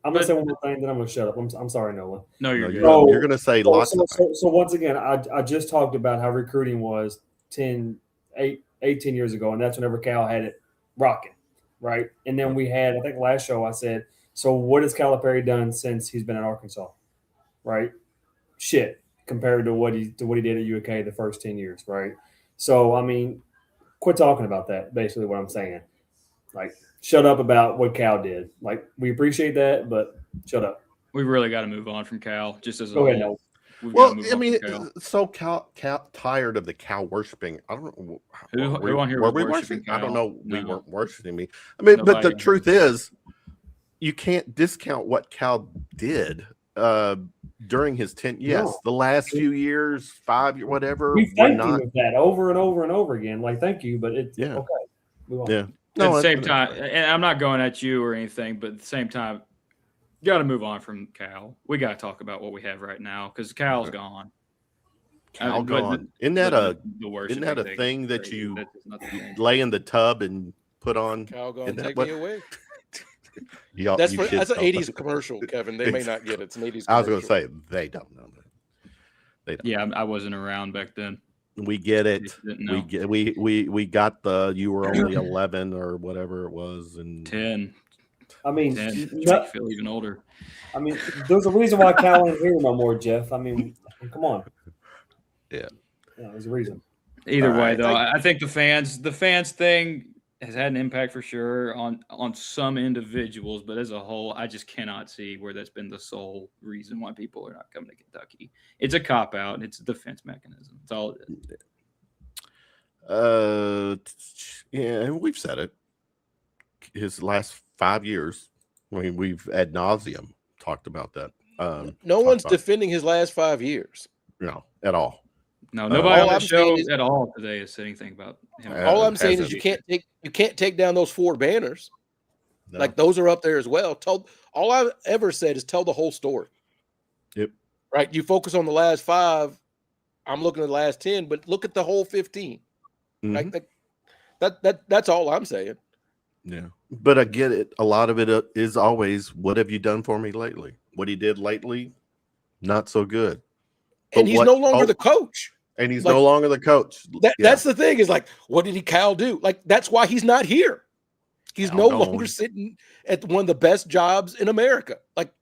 I'm going to say one more thing, then I'm going to shut up. I'm sorry, Nolan. No, you're good. You're going to say lots of things. So once again, I just talked about how recruiting was 18 years ago, and that's whenever Cal had it rocking, right? And then we had, I think last show I said, so what has Calipari done since he's been in Arkansas, right? Shit, compared to what he did at UK the first 10 years, right? So, I mean, quit talking about that, basically what I'm saying. Like, shut up about what Cal did. Like, we appreciate that, but shut up. We really got to move on from Cal. Just as a Go ahead, whole. Nolan. We've Well, gotta move I on mean, from Cal. so Cal tired of the cow worshiping. I don't know. Who on here were was we worshiping worshiping? I don't Cal? know. We No. weren't worshiping me. I mean, but Nobody the on truth here. is, you can't discount what Cal did during his 10. Yes, No. the last few years, 5 years, whatever. We We're thank you not. with that over and over and over again. Like, thank you, but it's Yeah. okay. Move on. Yeah. At the I- same time, and I'm not going at you or anything, but at the same time, got to move on from Cal. We got to talk about what we have right now because Cal's gone. Cal But gone. Isn't that a the isn't that a worshiping thing is that crazy. you That's not the thing. lay in the tub and put on? Cal gonna Isn't that take what- me away. Y'all- That's you for, kids that's an don't know. '80s commercial, Kevin. They may not get it. It's an '80s. I was commercial. going to say they don't know that. They don't. Yeah, I wasn't around back then. We get it. Just didn't We know. get we got the you were only 11 or whatever it was, and 10. I mean, 10. no- I feel even older. I mean, there's a reason why Cal ain't here no more, Jeff. I mean, come on. Yeah. There's a reason. Either All way, right. though, I think the fans thing has had an impact for sure on some individuals, but as a whole, I just cannot see where that's been the sole reason why people are not coming to Kentucky. It's a cop out. It's a defense mechanism. That's all it is. Yeah, we've said it. His last 5 years, I mean, we've ad nauseum talked about that. No talked one's about- defending his last 5 years. No, at all. No, nobody all on the I'm show saying is- at all today is saying anything about him. All I'm saying is hasn't- you can't take down those 4 banners. No. Like those are up there as well. All I've ever said is tell the whole story. Yep. Right. You focus on the last 5. I'm looking at the last 10, but look at the whole 15. Mhm. Like that's all I'm saying. Yeah, but I get it. A lot of it is always, what have you done for me lately? What he did lately, not so good. And But he's what- no longer the coach. And he's like- no longer the coach. Yeah. That's the thing is like, what did Cal do? Like, that's why he's not here. He's Cal no gone. longer sitting at one of the best jobs in America. Like,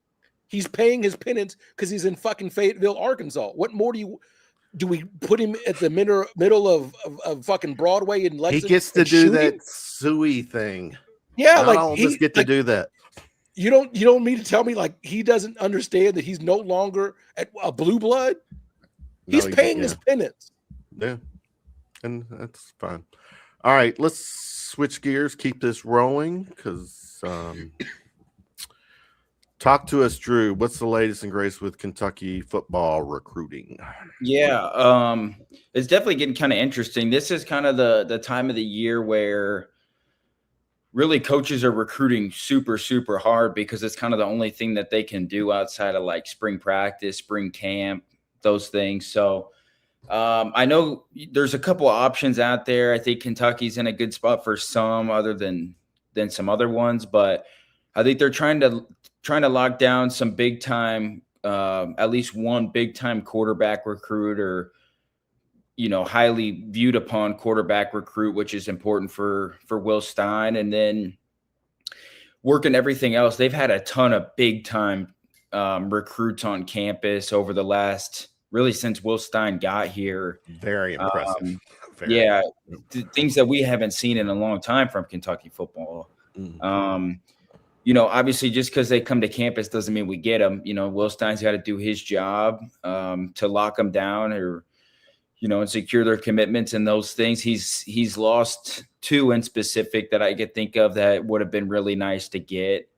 he's paying his penance because he's in fucking Fayetteville, Arkansas. What more do we put him at the middle of fucking Broadway in He Lexington? gets to and do shoot that him? suey thing. Yeah, Not like all of us get to do that. You don't mean to tell me like he doesn't understand that he's no longer at a blue blood. He's No, paying yeah. his penance. Yeah, and that's fine. All right, let's switch gears. Keep this rolling because talk to us, Drew. What's the latest and greatest with Kentucky football recruiting? Yeah, it's definitely getting kind of interesting. This is kind of the time of the year where really coaches are recruiting super, super hard because it's kind of the only thing that they can do outside of like spring practice, spring camp, those things. So I know there's a couple of options out there. I think Kentucky's in a good spot for some other than some other ones, but I think they're trying to lock down some big time, at least one big time quarterback recruit or, highly viewed upon quarterback recruit, which is important for Will Stein. And then working everything else, they've had a ton of big time recruits on campus over the last, really since Will Stein got here. Very impressive. Yeah, things that we haven't seen in a long time from Kentucky football. Obviously just because they come to campus doesn't mean we get them. Will Stein's got to do his job to lock them down or, and secure their commitments and those things. He's lost 2 in specific that I could think of that would have been really nice to get.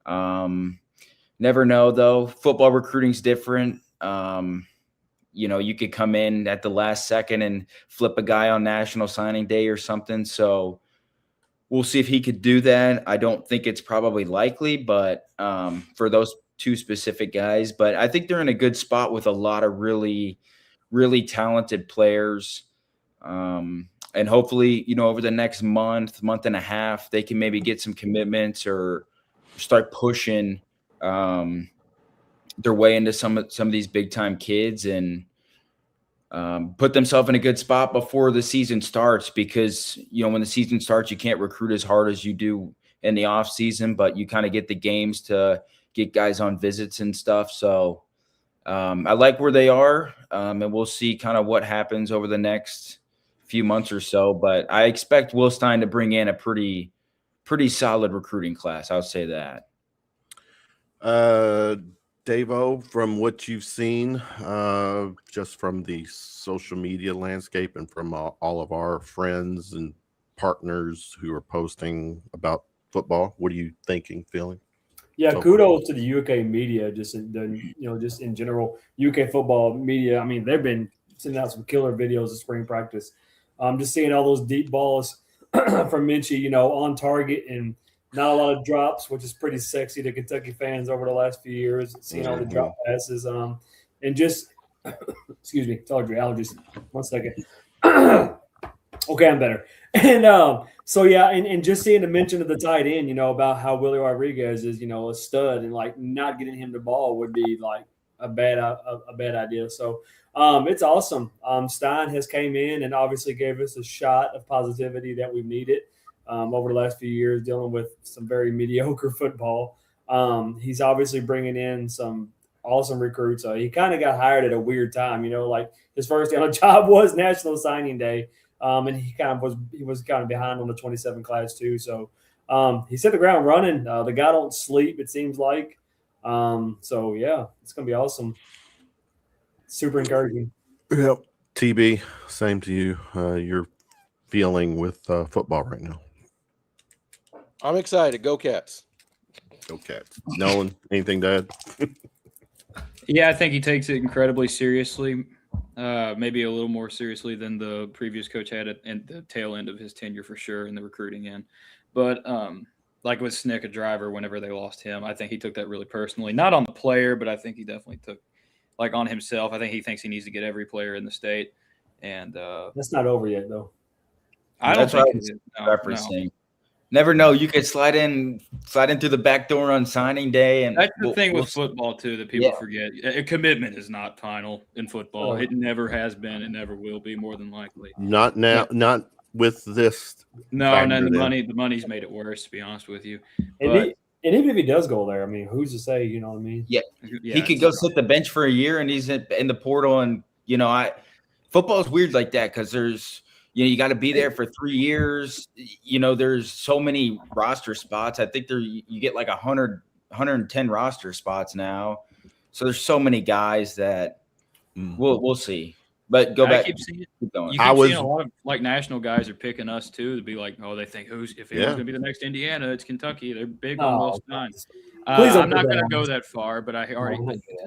Never know though. Football recruiting's different. You could come in at the last second and flip a guy on National Signing Day or something. So we'll see if he could do that. I don't think it's probably likely, but for those 2 specific guys, but I think they're in a good spot with a lot of really, really talented players. And hopefully, over the next month and a half, they can maybe get some commitments or start pushing their way into some of these big time kids and put themselves in a good spot before the season starts, because, when the season starts, you can't recruit as hard as you do in the off season, but you kind of get the games to get guys on visits and stuff. So I like where they are, and we'll see kind of what happens over the next few months or so. But I expect Will Stein to bring in a pretty pretty solid recruiting class. I'll say that. Davo, from what you've seen, just from the social media landscape and from all of our friends and partners who are posting about football, what are you thinking, feeling? Yeah, So kudos to the UK media, just in general, UK football media. I mean, they've been sending out some killer videos of spring practice. Just seeing all those deep balls from Minchie, on target and not a lot of drops, which is pretty sexy to Kentucky fans over the last few years. Seeing all the drop passes, and just excuse me, allergies. 1 second. Okay, I'm better. And so yeah, and just seeing the mention of the tight end, about how Willie Rodriguez is, a stud, and like not getting him the ball would be like a bad idea. So it's awesome. Stein has came in and obviously gave us a shot of positivity that we've needed over the last few years, dealing with some very mediocre football. He's obviously bringing in some awesome recruits. He kind of got hired at a weird time, like his first day on the job was National Signing Day. And he was kind of behind on the 27 class too. So he's hit the ground running. The guy don't sleep, it seems like. So yeah, it's gonna be awesome. Super encouraging. Yep. TB, same to you. You're feeling with football right now. I'm excited. Go Cats. Go Cats. Nolan, anything to add? Yeah, I think he takes it incredibly seriously. Maybe a little more seriously than the previous coach had at the tail end of his tenure for sure in the recruiting end. But like with Snick, a driver, whenever they lost him, I think he took that really personally. Not on the player, but I think he definitely took like on himself. I think he thinks he needs to get every player in the state. And that's not over yet, though. I don't think it's referencing. Never know. You could slide in through the back door on signing day, and that's the thing with football too that people forget. A commitment is not final in football. It never has been. It never will be. More than likely. Not now. Not with this. No, and then the money's made it worse. To be honest with you, and even if he does go there, I mean, who's to say? You know what I mean? Yeah, he could go sit the bench for a year, and he's in the portal. And football is weird like that because there's. You got to be there for 3 years. There's so many roster spots. I think you get like 110 roster spots now. So there's so many guys that we'll see. But go back. Keep seeing a lot of like national guys are picking us too to be like, they think if anyone's going to be the next Indiana, it's Kentucky. They're big on Will Stein. I'm not going to go that far, but I already.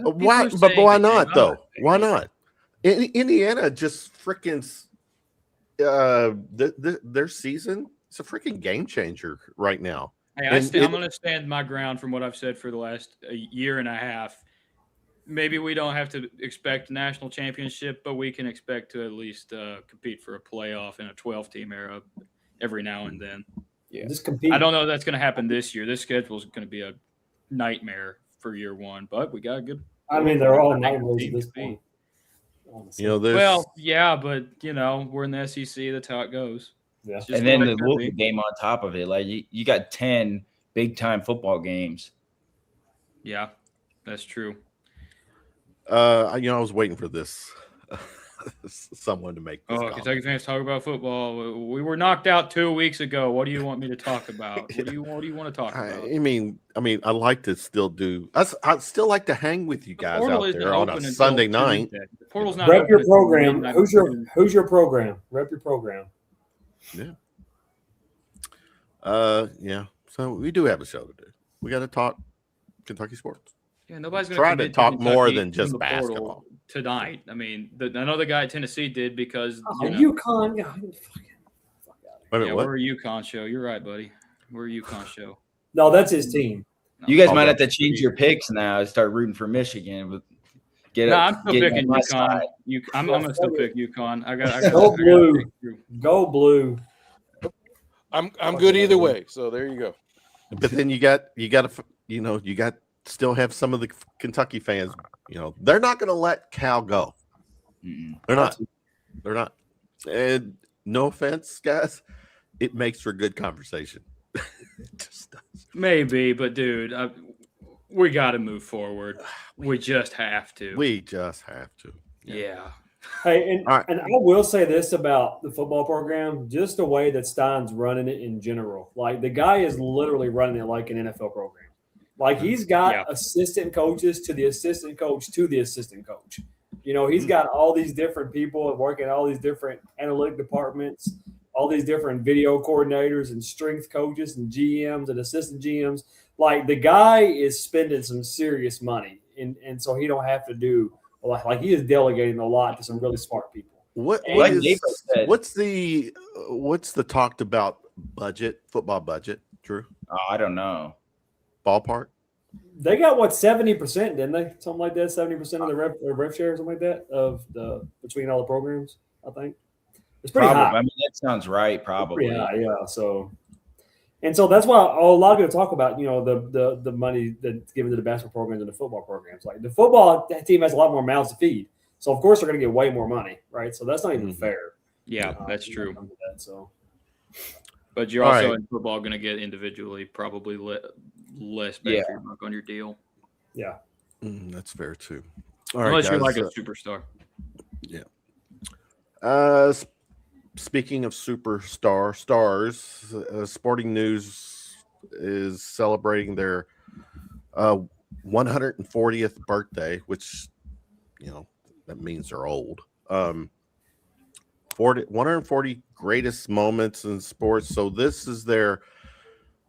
Why? But why not though? Why not? Indiana just freaking. Their season is a freaking game changer right now. Hey, I'm going to stand my ground from what I've said for the last year and a half. Maybe we don't have to expect a national championship, but we can expect to at least compete for a playoff in a 12-team era every now and then. Yeah, I don't know if that's going to happen this year. This schedule is going to be a nightmare for year one, but we got a good. I mean, they're all nightmares at this point. Well, yeah, but we're in the SEC. That's how it goes. Yeah, and then the Louisville game on top of it, like you got 10 big time football games. Yeah, that's true. I was waiting for this. Someone to make this comment. Kentucky fans talk about football. We were knocked out 2 weeks ago. What do you want me to talk about? What do you want to talk about? I mean, I like to still do. I'd still like to hang with you guys out there on a Sunday night. The portal's not Rep your program. Who's your program? Rep your program. Yeah. Yeah. So we do have a show to do. We got to talk Kentucky sports. Yeah, nobody's going try to talk more than just basketball tonight. I mean, I know the guy at Tennessee did because UConn. We're a UConn show. You're right, buddy. We're a UConn show. No, that's his team. You guys might have to change your picks now and start rooting for Michigan. I'm still picking UConn. I'm going to still pick UConn. I got go blue. Go blue. I'm good either way. So there you go. But then you got to still have some of the Kentucky fans. They're not going to let Cal go. They're not. And no offense, guys, it makes for good conversation. It just does. Maybe, but dude, we got to move forward. We just have to. We just have to. Yeah. Hey, and, All right. and I will say this about the football program, just the way that Stein's running it in general. Like, the guy is literally running it like an NFL program. Like, he's got assistant coaches to the assistant coach to the assistant coach. You know, he's got all these different people working all these different analytic departments, all these different video coordinators and strength coaches and GMs and assistant GMs. Like, the guy is spending some serious money, and so he don't have to do like he is delegating a lot to some really smart people. What's the talked about football budget, Drew? Oh, I don't know. Ballpark? They got 70%, didn't they? Something like that. 70% of the rev share, something like that, of the between all the programs. I think it's pretty high. I mean, that sounds right. Probably. Pretty high, yeah. So that's why a lot of people talk about the money that's given to the basketball programs and the football programs. Like, the football team has a lot more mouths to feed, so of course they're going to get way more money, right? So that's not even fair. Yeah, that's true. So, but you're also in football going to get individually probably less bang for your buck on your deal. Yeah, that's fair too. Unless you're like a superstar. Yeah. Speaking of stars, Sporting News is celebrating their 140th birthday, which, that means they're old. 140 greatest moments in sports. So this is their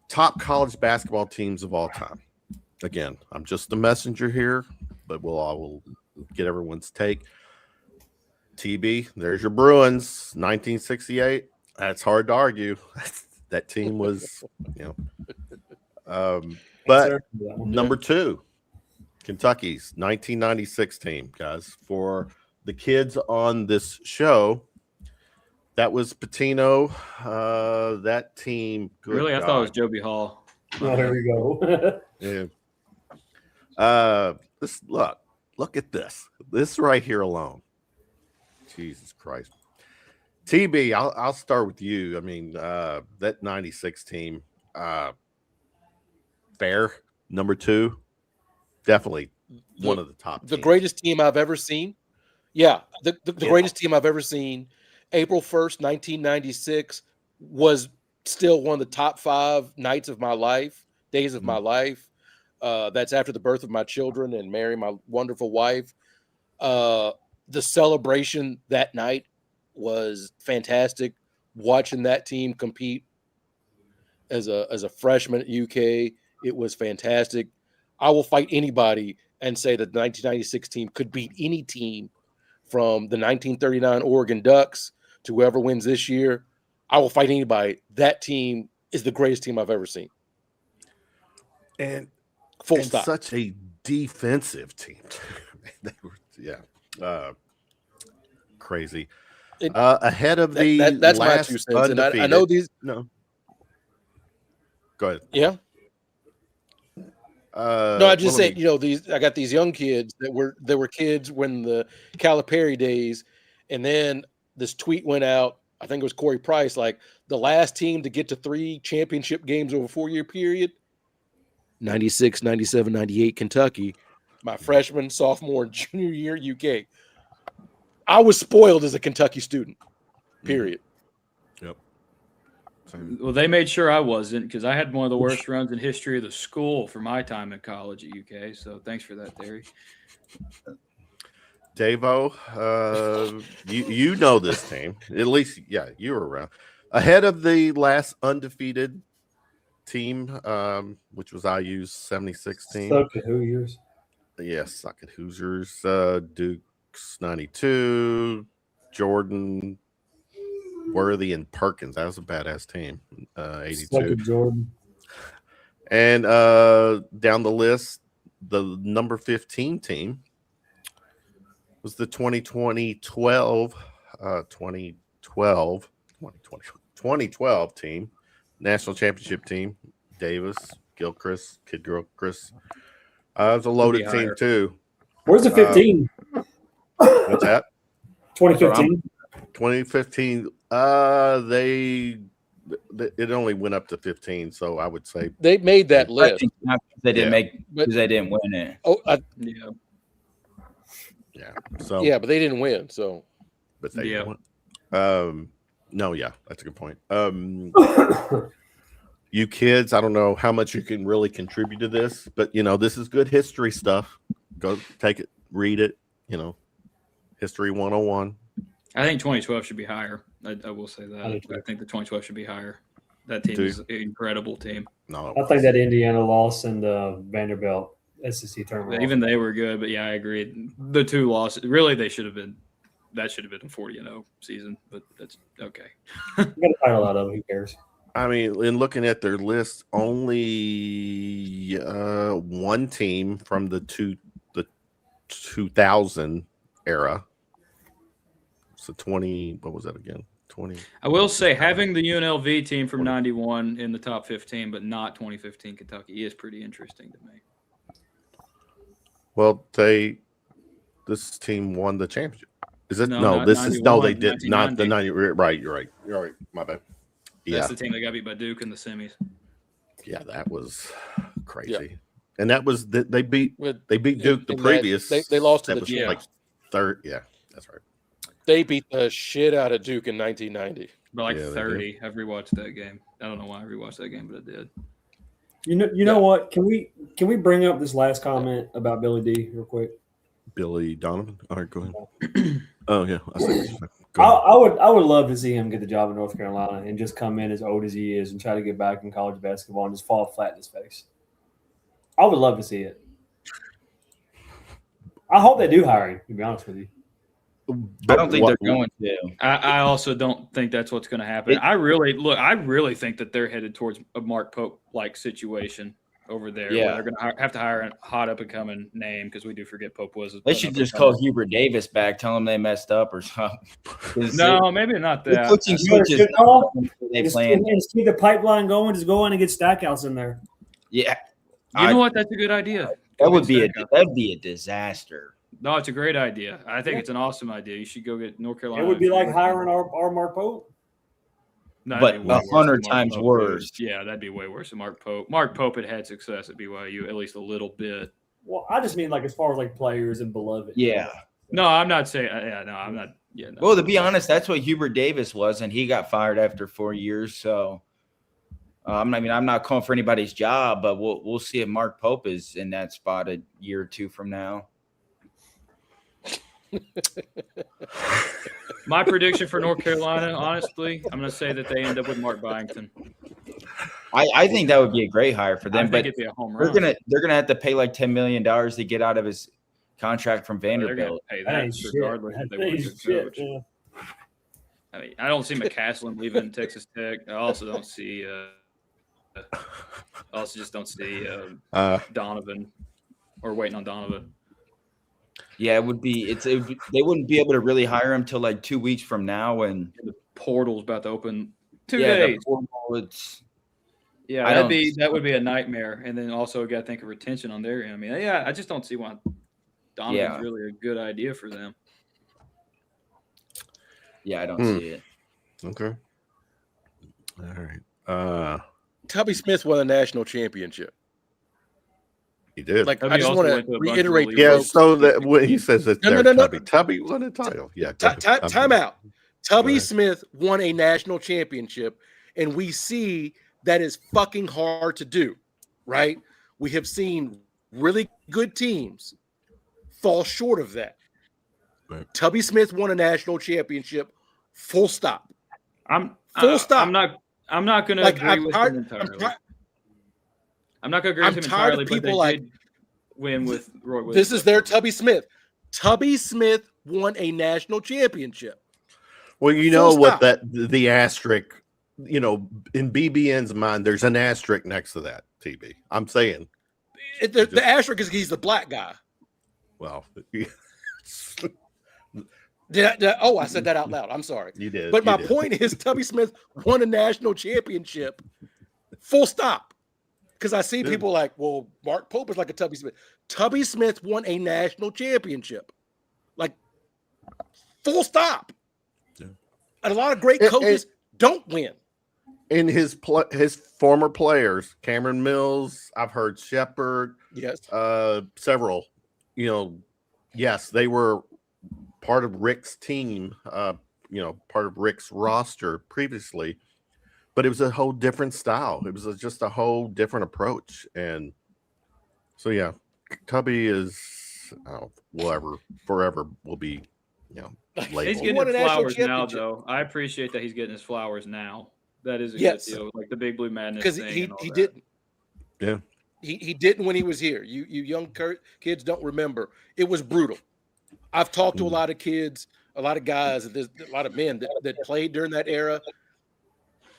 top college basketball teams of all time. Again, I'm just a messenger here, but I will get everyone's take. TB, there's your Bruins, 1968. That's hard to argue. That team was, but number 2, Kentucky's 1996 team, guys. For the kids on this show, that was Pitino. That team. Really, I thought it was Joby Hall. Oh, here we go. Yeah. This look at this. This right here alone. Jesus Christ. TB, I'll start with you. I mean, that 96 team, fair. Number 2, definitely one of the top The teams. greatest team I've ever seen. Yeah, the greatest team I've ever seen. April 1st, 1996 was still one of the top 5 nights of my life, days of my life. That's after the birth of my children and marrying my wonderful wife. The celebration that night was fantastic. Watching that team compete as a freshman at UK, it was fantastic. I will fight anybody and say that the 1996 team could beat any team from the 1939 Oregon Ducks to whoever wins this year. I will fight anybody. That team is the greatest team I've ever seen. And full stop. Such a defensive team. They were, crazy. Ahead of that's last my 2 cents. And undefeated. I know these. No. Go ahead. Yeah. No, I just said, I got these young kids that were kids when the Calipari days, and then this tweet went out. I think it was Corey Price, like the last team to get to 3 championship games over a 4-year period. 96, 97, 98, Kentucky. My freshman, sophomore, and junior year, UK. I was spoiled as a Kentucky student, period. Yep. Well, they made sure I wasn't, because I had one of the worst runs in history of the school for my time in college at UK. So thanks for that, Terry. Davo, you know this team. At least, you were around. Ahead of the last undefeated team, which was IU's 76 team. Suck at Hoosiers. Yes, suck at Hoosiers. Duke's 92. Jordan, Worthy, and Perkins. That was a badass team. 82. Suck at Jordan. And down the list, the number 15 team was the 2012 team, national championship team. Davis, Gilchrist, Kid Gilchrist. It was a loaded team too. Where's the 15? What's that? 2015. 2015. It only went up to 15, so I would say they made that list. They didn't make because they didn't win it. Oh, yeah. Yeah. So Yeah, but they didn't win. So, but they Yeah. won. No, yeah, that's a good point. You kids, I don't know how much you can really contribute to this, but this is good history stuff. Go take it, read it. History 101. I think 2012 should be higher. I will say that. I do too. I think the 2012 should be higher. That team is an incredible team. No, I think that Indiana loss and the Vanderbilt SEC tournament. Even they were good, but yeah, I agree. The two losses, really, that should have been a 40-0 season, but that's okay. You got a title out of it. Who cares? I mean, in looking at their list, only one team from the 2000 era. So 20. What was that again? 20. I will say having the UNLV team from 91 in the top 15, but not 2015 Kentucky is pretty interesting to me. Well, this team won the championship. Is it? No, No, not this is 91, they did not the 90. 1990. Right, you're right. You're right. My bad. Yeah, That's the team that got beat by Duke in the semis. yeah, that was crazy. Yeah. And that was they beat with, Duke the in that- previous. they lost to that the was champs. like third. Yeah, that's right. They beat the shit out of Duke in 1990. But like Yeah, they 30. I've rewatched that game. I don't know why I rewatched that game, but I did. You know what? Can we bring up this last comment about Billy D real quick? Billy Donovan. All right, go ahead. Oh yeah, I see what you're saying. Go ahead. I would love to see him get the job in North Carolina and just come in as old as he is and try to get back in college basketball and just fall flat in his face. I would love to see it. I hope they do hire him, to be honest with you. I don't think they're going to. I also don't think that's what's going to happen. I really think that they're headed towards a Mark Pope like situation over there. Yeah. Where they're going to have to hire a hot up and coming name because we do forget Pope was. They should just call Hubert Davis back, tell him they messed up or something. No, maybe not that. Coaching switches. They Just plan. keep the pipeline going. Just go in and get Stackhouse in there. Yeah, You know what? That's a good idea. that'd be a disaster. No, it's a great idea. I think it's an awesome idea. You should go get North Carolina. It would be like hiring our Mark Pope. No, But that'd be way worse 100 than Mark times Pope worse. is. Yeah, that'd be way worse than Mark Pope. Mark Pope had success at BYU, at least a little bit. Well, I just mean like as far as like players and beloved. Yeah. No, I'm not saying. Yeah, no, I'm not. Yeah. No. Well, to be honest, that's what Hubert Davis was, and he got fired after 4 years. So, I'm not calling for anybody's job, but we'll see if Mark Pope is in that spot a year or two from now. My prediction for North Carolina, honestly, I'm going to say that they end up with Mark Byington. I think that would be a great hire for I them, think but it'd be a home they're run. gonna have to pay like $10 million to get out of his contract from They're going to Vanderbilt. pay That that ain't shit. regardless if they That want ain't to shit, coach. yeah. I mean, I don't see McCaslin leaving Texas Tech. I also don't see. I also just don't see Donovan or waiting on Donovan. Yeah, it would be. They wouldn't be able to really hire him till like 2 weeks from now, and The portal's about to open 2 the days. portal, it's Yeah, I that would be a nightmare. And then also got to think of retention on their end. I mean, yeah, I just don't see why Donovan's really a good idea for them. yeah, I don't see it. Okay. All right. Tubby Smith won a national championship. He did. Like, Tubby I just also want to went to a bunch of reiterate. elite yeah. folks, So that when he says that, No, there, no, no. Tubby won a title. Yeah. go ahead. Time out. Tubby ahead. Smith won a national championship, and we see that is fucking hard to do, right? We have seen really good teams fall short of that. Right. Tubby Smith won a national championship. Full stop. Full stop. I'm not going to Like, agree I'm with tired- him entirely. I'm I'm not going to agree I'm with him tired of entirely, but people they like- did win with Roy Williams. This is their Tubby Smith. Tubby Smith won a national championship. Well, you know Full what stop. the asterisk, in BBN's mind, there's an asterisk next to that. TB. I'm saying. The asterisk is he's the black guy. Well, I said that out loud. I'm sorry. you did. But you my did. point is Tubby Smith won a national championship. Full stop. Because I see Yeah. people like, well, Mark Pope is like a Tubby Smith. Tubby Smith won a national championship. Like, full stop. Yeah. And a lot of great coaches don't win. In his former players, Cameron Mills, I've heard Shepard, Yes. several, yes, they were part of Rick's team, part of Rick's roster previously, but it was a whole different style. It was just a whole different approach. And so, yeah, Tubby is forever will be, labeled. He's getting his flowers now, though. I appreciate that he's getting his flowers now. That is a good deal, like the Big Blue Madness because thing. he didn't. Yeah, he didn't when he was here. You young kids don't remember. It was brutal. I've talked to a lot of kids, a lot of guys, a lot of men that played during that era.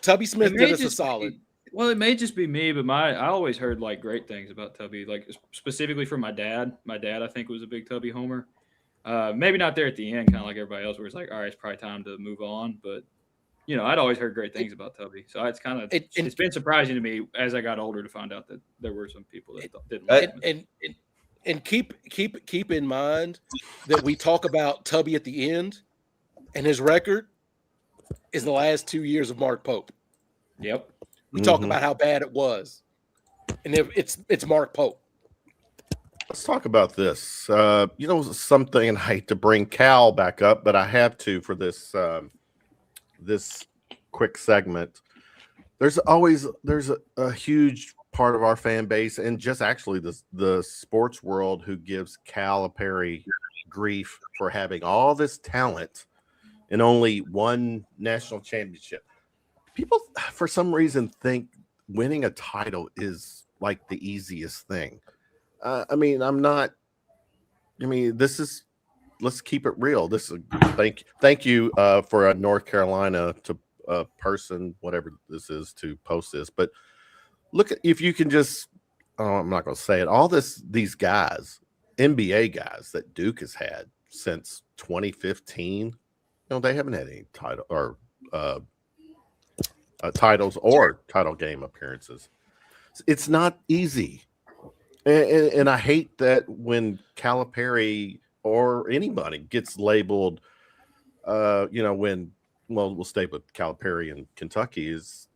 Tubby Smith did us a solid. Well, it may just be me, but I always heard like great things about Tubby, like specifically from my dad. My dad, I think, was a big Tubby homer. Maybe not there at the end, kind of like everybody else, where it's like, all right, it's probably time to move on. But I'd always heard great things about Tubby, so it's kind of it's been surprising to me as I got older to find out that there were some people that didn't like him. And keep in mind that we talk about Tubby at the end, and his record is the last 2 years of Mark Pope. Yep. We talk about how bad it was, and it's Mark Pope. Let's talk about this. Something, and I hate to bring Cal back up, but I have to for this this quick segment. There's a huge part of our fan base, and just actually the sports world, who gives Calipari grief for having all this talent and only one national championship. People, for some reason, think winning a title is like the easiest thing. This is, let's keep it real. This is thank you for a North Carolina person, whatever this is, to post this. But look, if you can just, I'm not going to say it. All these guys, NBA guys that Duke has had since 2015, they haven't had any title or titles or title game appearances. It's not easy. And I hate that when Calipari or anybody gets labeled, we'll stay with Calipari in Kentucky, is,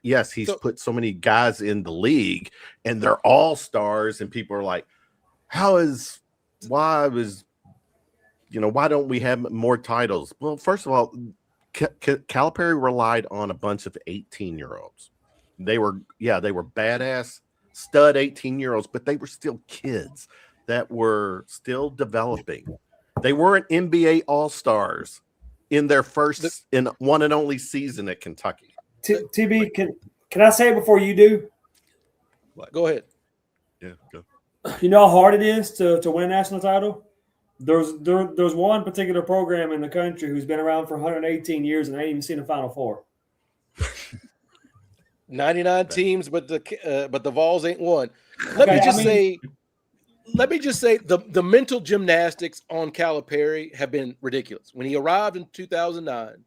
yes, he's put so many guys in the league and they're all stars, and people are like, why don't we have more titles? Well, first of all, Calipari relied on a bunch of 18-year-olds. They were badass stud 18-year-olds, but they were still kids that were still developing. They weren't NBA all-stars in their first in one and only season at Kentucky. TB, can I say it before you do? Go ahead. Yeah, go. You know how hard it is to win a national title? There's one particular program in the country who's been around for 118 years and I ain't even seen a Final Four. 99 teams, but the Vols ain't one. Let me just say the mental gymnastics on Calipari have been ridiculous. When he arrived in 2009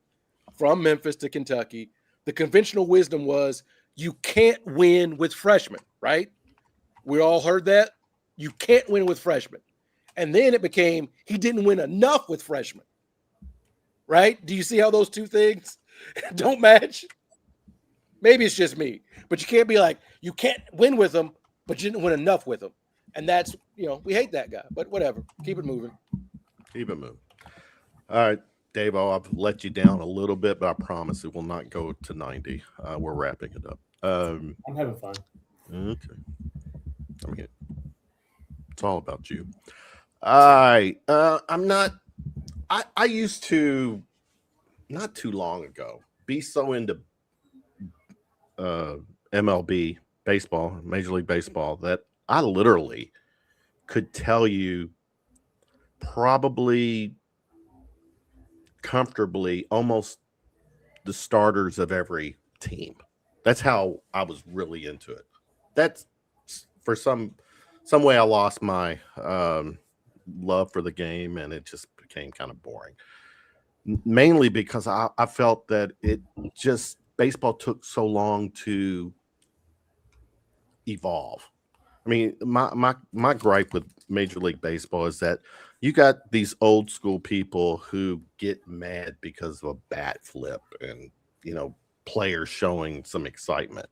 from Memphis to Kentucky, the conventional wisdom was you can't win with freshmen, right? We all heard that. You can't win with freshmen. And then it became he didn't win enough with freshmen, right? Do you see how those two things don't match? Maybe it's just me, but you can't be like, you can't win with them, but you didn't win enough with them. And that's, we hate that guy, but whatever. Keep it moving. Keep it moving. All right, Davo, I've let you down a little bit, but I promise it will not go to 90. We're wrapping it up. I'm having fun. Okay. It's all about you. All right. I used to, not too long ago, be so into MLB baseball, Major League Baseball, that I literally could tell you probably comfortably almost the starters of every team. That's how I was really into it. That's for some way I lost my love for the game, and it just became kind of boring. Mainly because I felt that baseball took so long to evolve. I mean, my gripe with Major League Baseball is that you got these old school people who get mad because of a bat flip and, players showing some excitement.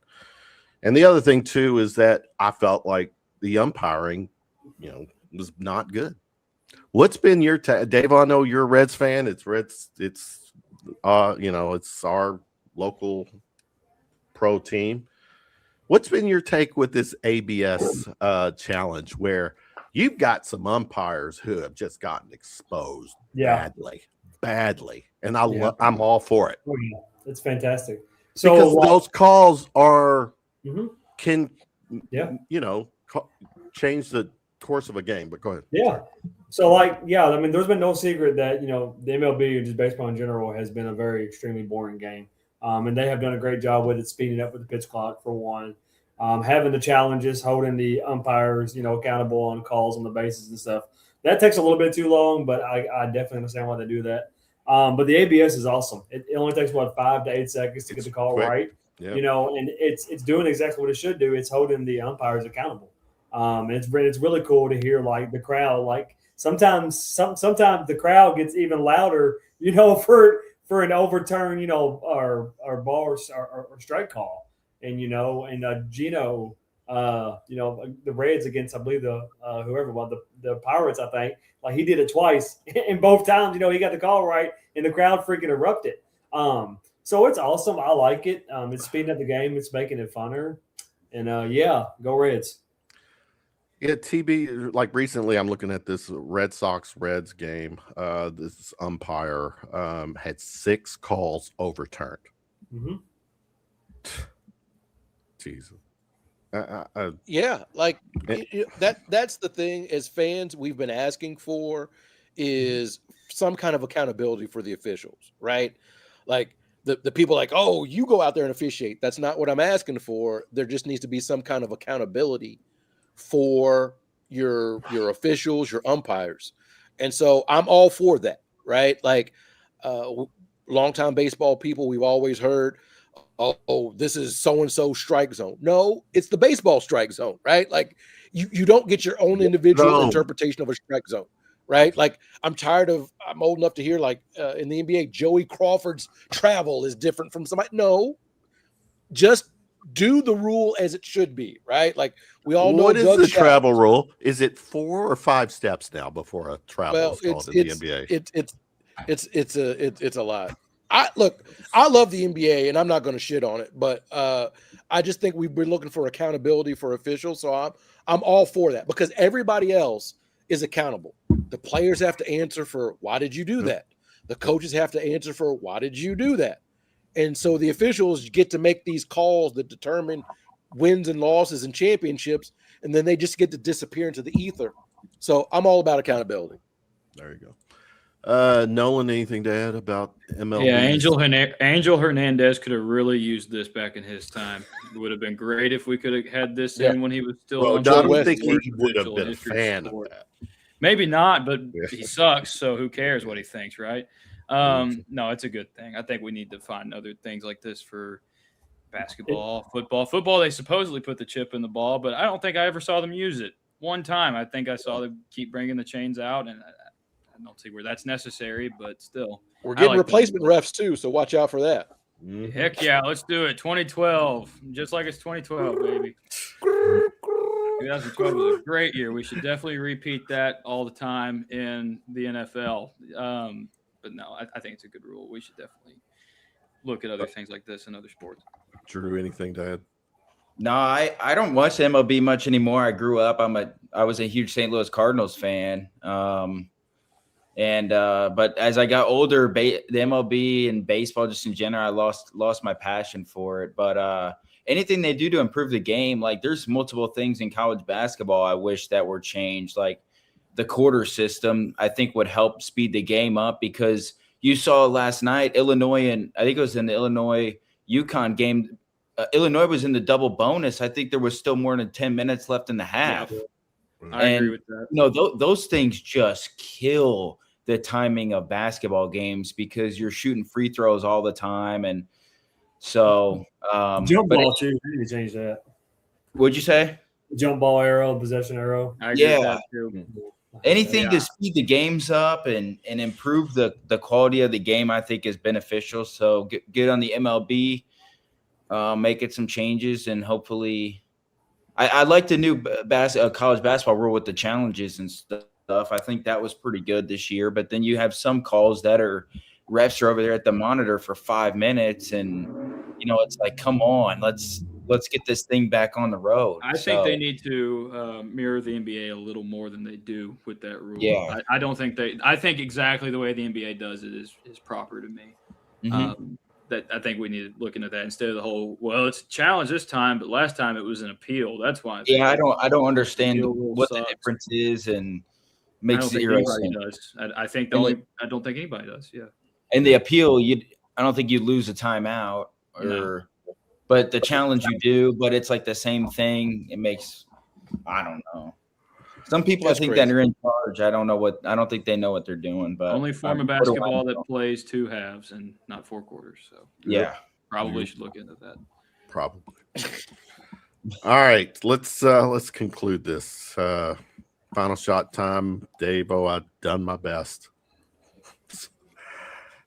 And the other thing too is that I felt like the umpiring, was not good. What's been your Dave? I know you're a Reds fan. It's Reds. It's it's our local pro team. What's been your take with this ABS challenge where you've got some umpires who have just gotten exposed badly, and I'm all for it. Oh, yeah. It's fantastic. So because those calls are can change the course of a game. But go ahead. Yeah. So I mean, there's been no secret that the MLB or just baseball in general has been a very extremely boring game, and they have done a great job with it, speeding up with the pitch clock for one, having the challenges, holding the umpires accountable on calls on the bases and stuff. That takes a little bit too long, but I definitely understand why they do that. But the ABS is awesome. It only takes 5 to 8 seconds to get the call right. Yep. And it's doing exactly what it should do. It's holding the umpires accountable. And it's really cool to hear the crowd. Sometimes the crowd gets even louder, for an overturn, or ball or strike call. And Gino, the Reds against, I believe the Pirates, I think, he did it twice, and both times, he got the call right, and the crowd freaking erupted. So it's awesome. I like it. It's speeding up the game. It's making it funner, and go Reds. Yeah, TB, recently I'm looking at this Red Sox-Reds game. This umpire had 6 calls overturned. Mm-hmm. Jesus. That's the thing. As fans, we've been asking for is some kind of accountability for the officials, right? The people oh, you go out there and officiate. That's not what I'm asking for. There just needs to be some kind of accountability for your officials, your umpires. And so I'm all for that, right? Longtime baseball people, we've always heard, oh, this is so-and-so strike zone. No, it's the baseball strike zone, right? You don't get your own individual interpretation of a strike zone, right? I'm old enough to hear in the NBA, Joey Crawford's travel is different from somebody. No, just do the rule as it should be, right? We all know. What is the travel rule? Is it 4 or 5 steps now before a travel is called in the NBA? It's a lot. I love the NBA, and I'm not going to shit on it, but I just think we've been looking for accountability for officials. So I'm all for that because everybody else is accountable. The players have to answer for why did you do that? The coaches have to answer for why did you do that? And so the officials get to make these calls that determine wins and losses and championships, and then they just get to disappear into the ether. So I'm all about accountability. There you go. Nolan, anything to add about MLB? Yeah, Angel Hernandez could have really used this back in his time. It would have been great if we could have had this in when he was still on. I don't think he would have been a fan of that. Maybe not, but he sucks, so who cares what he thinks, right? No, it's a good thing. I think we need to find other things like this for basketball, football. Football, they supposedly put the chip in the ball, but I don't think I ever saw them use it. One time, I think I saw them keep bringing the chains out, and I don't see where that's necessary, but still. We're getting replacement refs, too, so watch out for that. Mm-hmm. Heck yeah, let's do it. 2012, just like it's 2012, baby. 2012 was a great year. We should definitely repeat that all the time in the NFL. But no, I think it's a good rule. We should definitely look at other things like this in other sports. Drew, anything to add? No, I don't watch the MLB much anymore. I grew up. I was a huge St. Louis Cardinals fan. But as I got older, the MLB and baseball just in general, I lost my passion for it. But anything they do to improve the game, there's multiple things in college basketball I wish that were changed, the quarter system, I think would help speed the game up because you saw last night, Illinois, and I think it was in the Illinois UConn game. Illinois was in the double bonus. I think there was still more than 10 minutes left in the half. Yeah, I agree with that. Those things just kill the timing of basketball games because you're shooting free throws all the time. And so jump ball too, we need to change that. What'd you say? Jump ball arrow, possession arrow. I agree with that too. Anything to speed the games up and improve the quality of the game, I think is beneficial. So get on the MLB, make it some changes, and hopefully I like the new college basketball rule with the challenges and stuff stuff. I think that was pretty good this year. But then you have some calls that refs are over there at the monitor for 5 minutes, and it's like, come on, let's get this thing back on the road. I think they need to mirror the NBA a little more than they do with that rule. Yeah. I don't think I think exactly the way the NBA does it is proper to me. Mm-hmm. That I think we need to look into that instead of the whole, well, it's a challenge this time, but last time it was an appeal. That's why. I don't understand what the difference is, and makes it irritating. I don't think anybody does. Yeah. And the appeal, I don't think you lose a timeout, but the challenge you do. But it's like the same thing. It makes, I don't know. Some people I think that are in charge. I don't think they know what they're doing. But only form of basketball that plays 2 halves and not 4 quarters. So probably should look into that. Probably. All right, let's conclude this. Final shot time, Davo. I've done my best.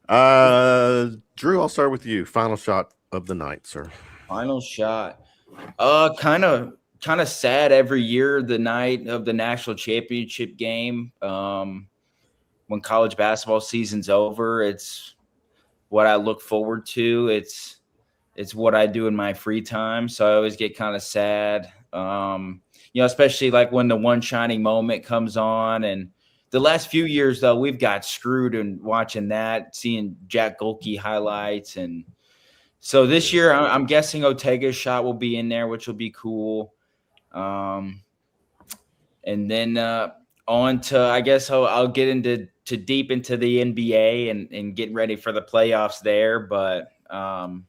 Drew, I'll start with you. Final shot of the night, sir. Final shot. Kind of sad every year, the night of the national championship game. When college basketball season's over, it's what I look forward to. It's what I do in my free time. So I always get kind of sad. Especially like when the one shining moment comes on. And the last few years, though, we've got screwed in watching that, seeing Jack Golke highlights. And so this year, I'm guessing Ortega's shot will be in there, which will be cool. And then on to, I guess I'll get into deep into the NBA and get ready for the playoffs there. But and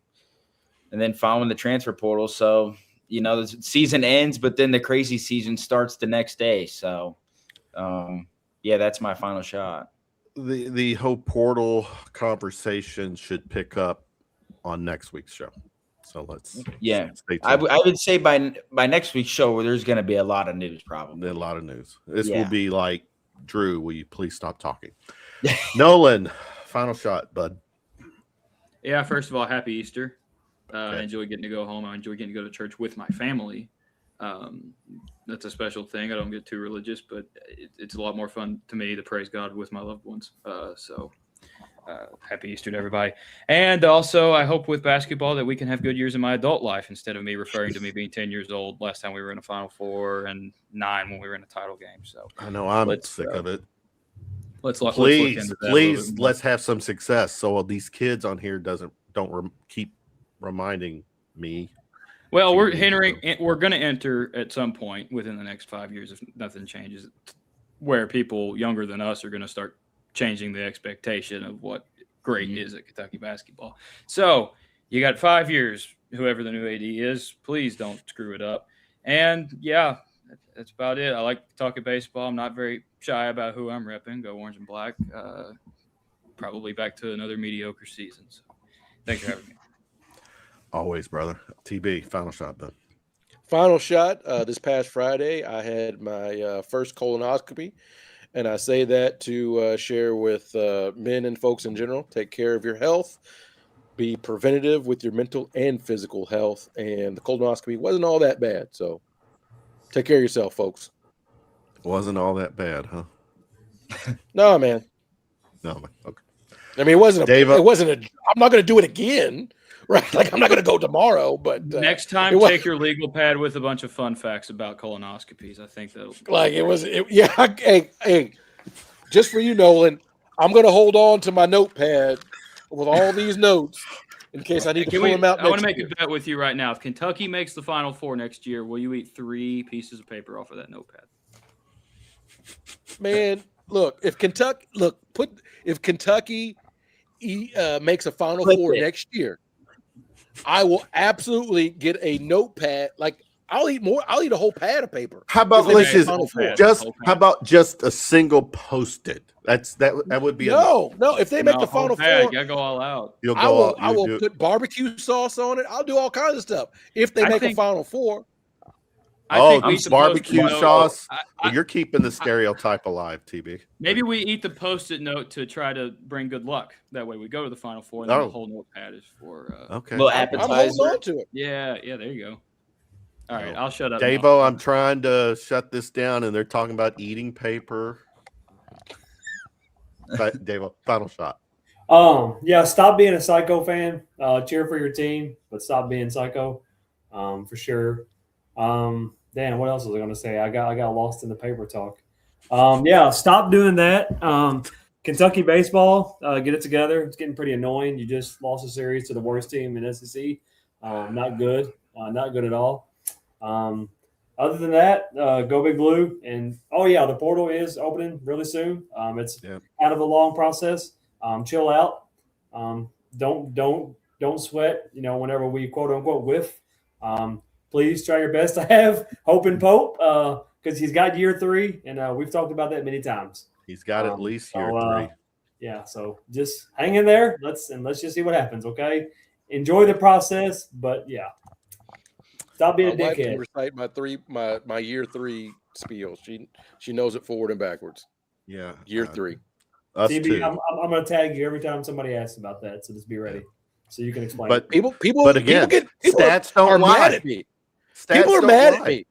then following the transfer portal. So, the season ends, but then the crazy season starts the next day. So, that's my final shot. The whole portal conversation should pick up on next week's show. So let's stay tuned. I would say by next week's show, there's going to be a lot of news, probably. A lot of news. This will be like, Drew, will you please stop talking? Nolan, final shot, bud. Yeah, first of all, happy Easter. I enjoy getting to go home. I enjoy getting to go to church with my family. That's a special thing. I don't get too religious, but it's a lot more fun to me to praise God with my loved ones. So happy Easter to everybody. And also, I hope with basketball that we can have good years in my adult life instead of me referring to me being 10 years old last time we were in a Final Four and 9 when we were in a title game. So I know I'm sick of it. Let's have some success so these kids on here don't keep reminding me. Well, we're going to enter at some point within the next 5 years, if nothing changes, where people younger than us are going to start changing the expectation of what great is at Kentucky basketball. So you got 5 years, whoever the new AD is, please don't screw it up. And that's about it. I like talking baseball. I'm not very shy about who I'm repping. Go orange and black. Probably back to another mediocre season. So thanks for having me. Always, brother. TB, final shot, bud. Final shot. This past Friday, I had my first colonoscopy, and I say that to share with men and folks in general. Take care of your health. Be preventative with your mental and physical health. And the colonoscopy wasn't all that bad. So take care of yourself, folks. Wasn't all that bad, huh? No, man. No, man. Okay. I mean, it wasn't I'm not going to do it again. Right, like I'm not going to go tomorrow, but next time take your legal pad with a bunch of fun facts about colonoscopies. I think that'll Hey, just for you, Nolan, I'm going to hold on to my notepad with all these notes in case I need to pull them out. I want to make a bet with you right now. If Kentucky makes the Final Four next year, will you eat 3 pieces of paper off of that notepad? Man, look, if Kentucky makes a Final Four next year, I will absolutely get a notepad. Like I'll eat a whole pad of paper. How about just a single Post-it? That would be no. If they make the Final Four, you gotta go all out. I will put barbecue sauce on it. I'll do all kinds of stuff if they make a Final Four. Barbecue sauce. You're keeping the stereotype alive, TB. Maybe we eat the Post-it note to try to bring good luck. That way we go to the Final Four, and then the whole notepad is for little appetizer. I'm holding on to it. Yeah, there you go. All right, I'll shut up. Davo, I'm trying to shut this down, and they're talking about eating paper. Dave, final shot. Yeah, stop being a psycho fan. Cheer for your team, but stop being psycho, for sure. Dan, what else was I going to say? I got lost in the paper talk. Yeah, stop doing that. Kentucky baseball, get it together. It's getting pretty annoying. You just lost a series to the worst team in SEC. Not good. Not good at all. Other than that, go Big Blue. And, the portal is opening really soon. It's out of a long process. Chill out. Don't sweat. Whenever we quote unquote whiff, please try your best to have hope and Pope because he's got year 3, and we've talked about that many times. He's got at least year 3. Yeah, so just hang in there. Let's just see what happens. Okay, enjoy the process, but yeah, stop being a dickhead. Recite my year 3 spiel. She knows it forward and backwards. Yeah, year 3. CB, I'm going to tag you every time somebody asks about that, so just be ready so you can explain. But people, stats don't lie. Mad at me. People are mad at me.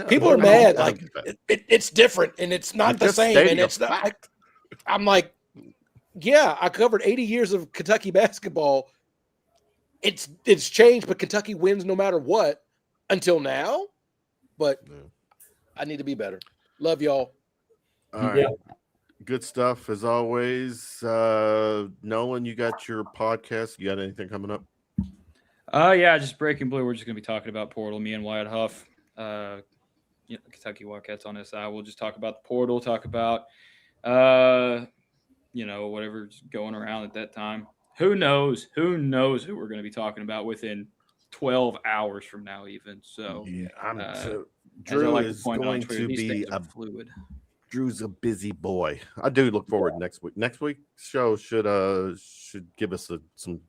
People are mad. Like it's different, and it's not the same. And it's not. Like, I'm like, yeah, I covered 80 years of Kentucky basketball. It's changed, but Kentucky wins no matter what until now. But I need to be better. Love y'all. All right. Yeah. Good stuff as always. Nolan, you got your podcast. You got anything coming up? Yeah, just Breaking Blue. We're just going to be talking about portal. Me and Wyatt Huff, Kentucky Wildcats on SI. We'll just talk about the portal, talk about, whatever's going around at that time. Who knows who we're going to be talking about within 12 hours from now even. So, Drew is going to be fluid. Drew's a busy boy. I do look forward to next week. Next week's show should give us some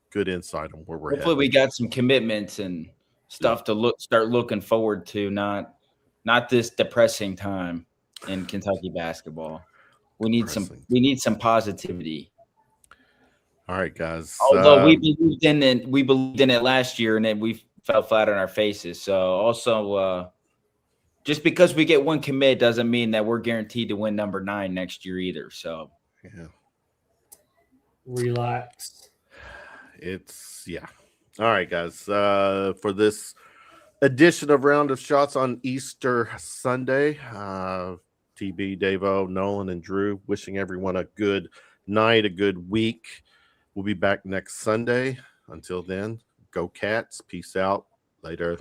good insight on where we're Hopefully we got some commitments and stuff to start looking forward to, not this depressing time in Kentucky basketball. We need some positivity. All right, guys. Although we believed in it last year and then we fell flat on our faces. So also just because we get one commit doesn't mean that we're guaranteed to win number 9 next year either. So relax. All right, guys. For this edition of Round of Shots on Easter Sunday, TB, Davo, Nolan, and Drew wishing everyone a good night, a good week. We'll be back next Sunday. Until then, go Cats. Peace out. Later.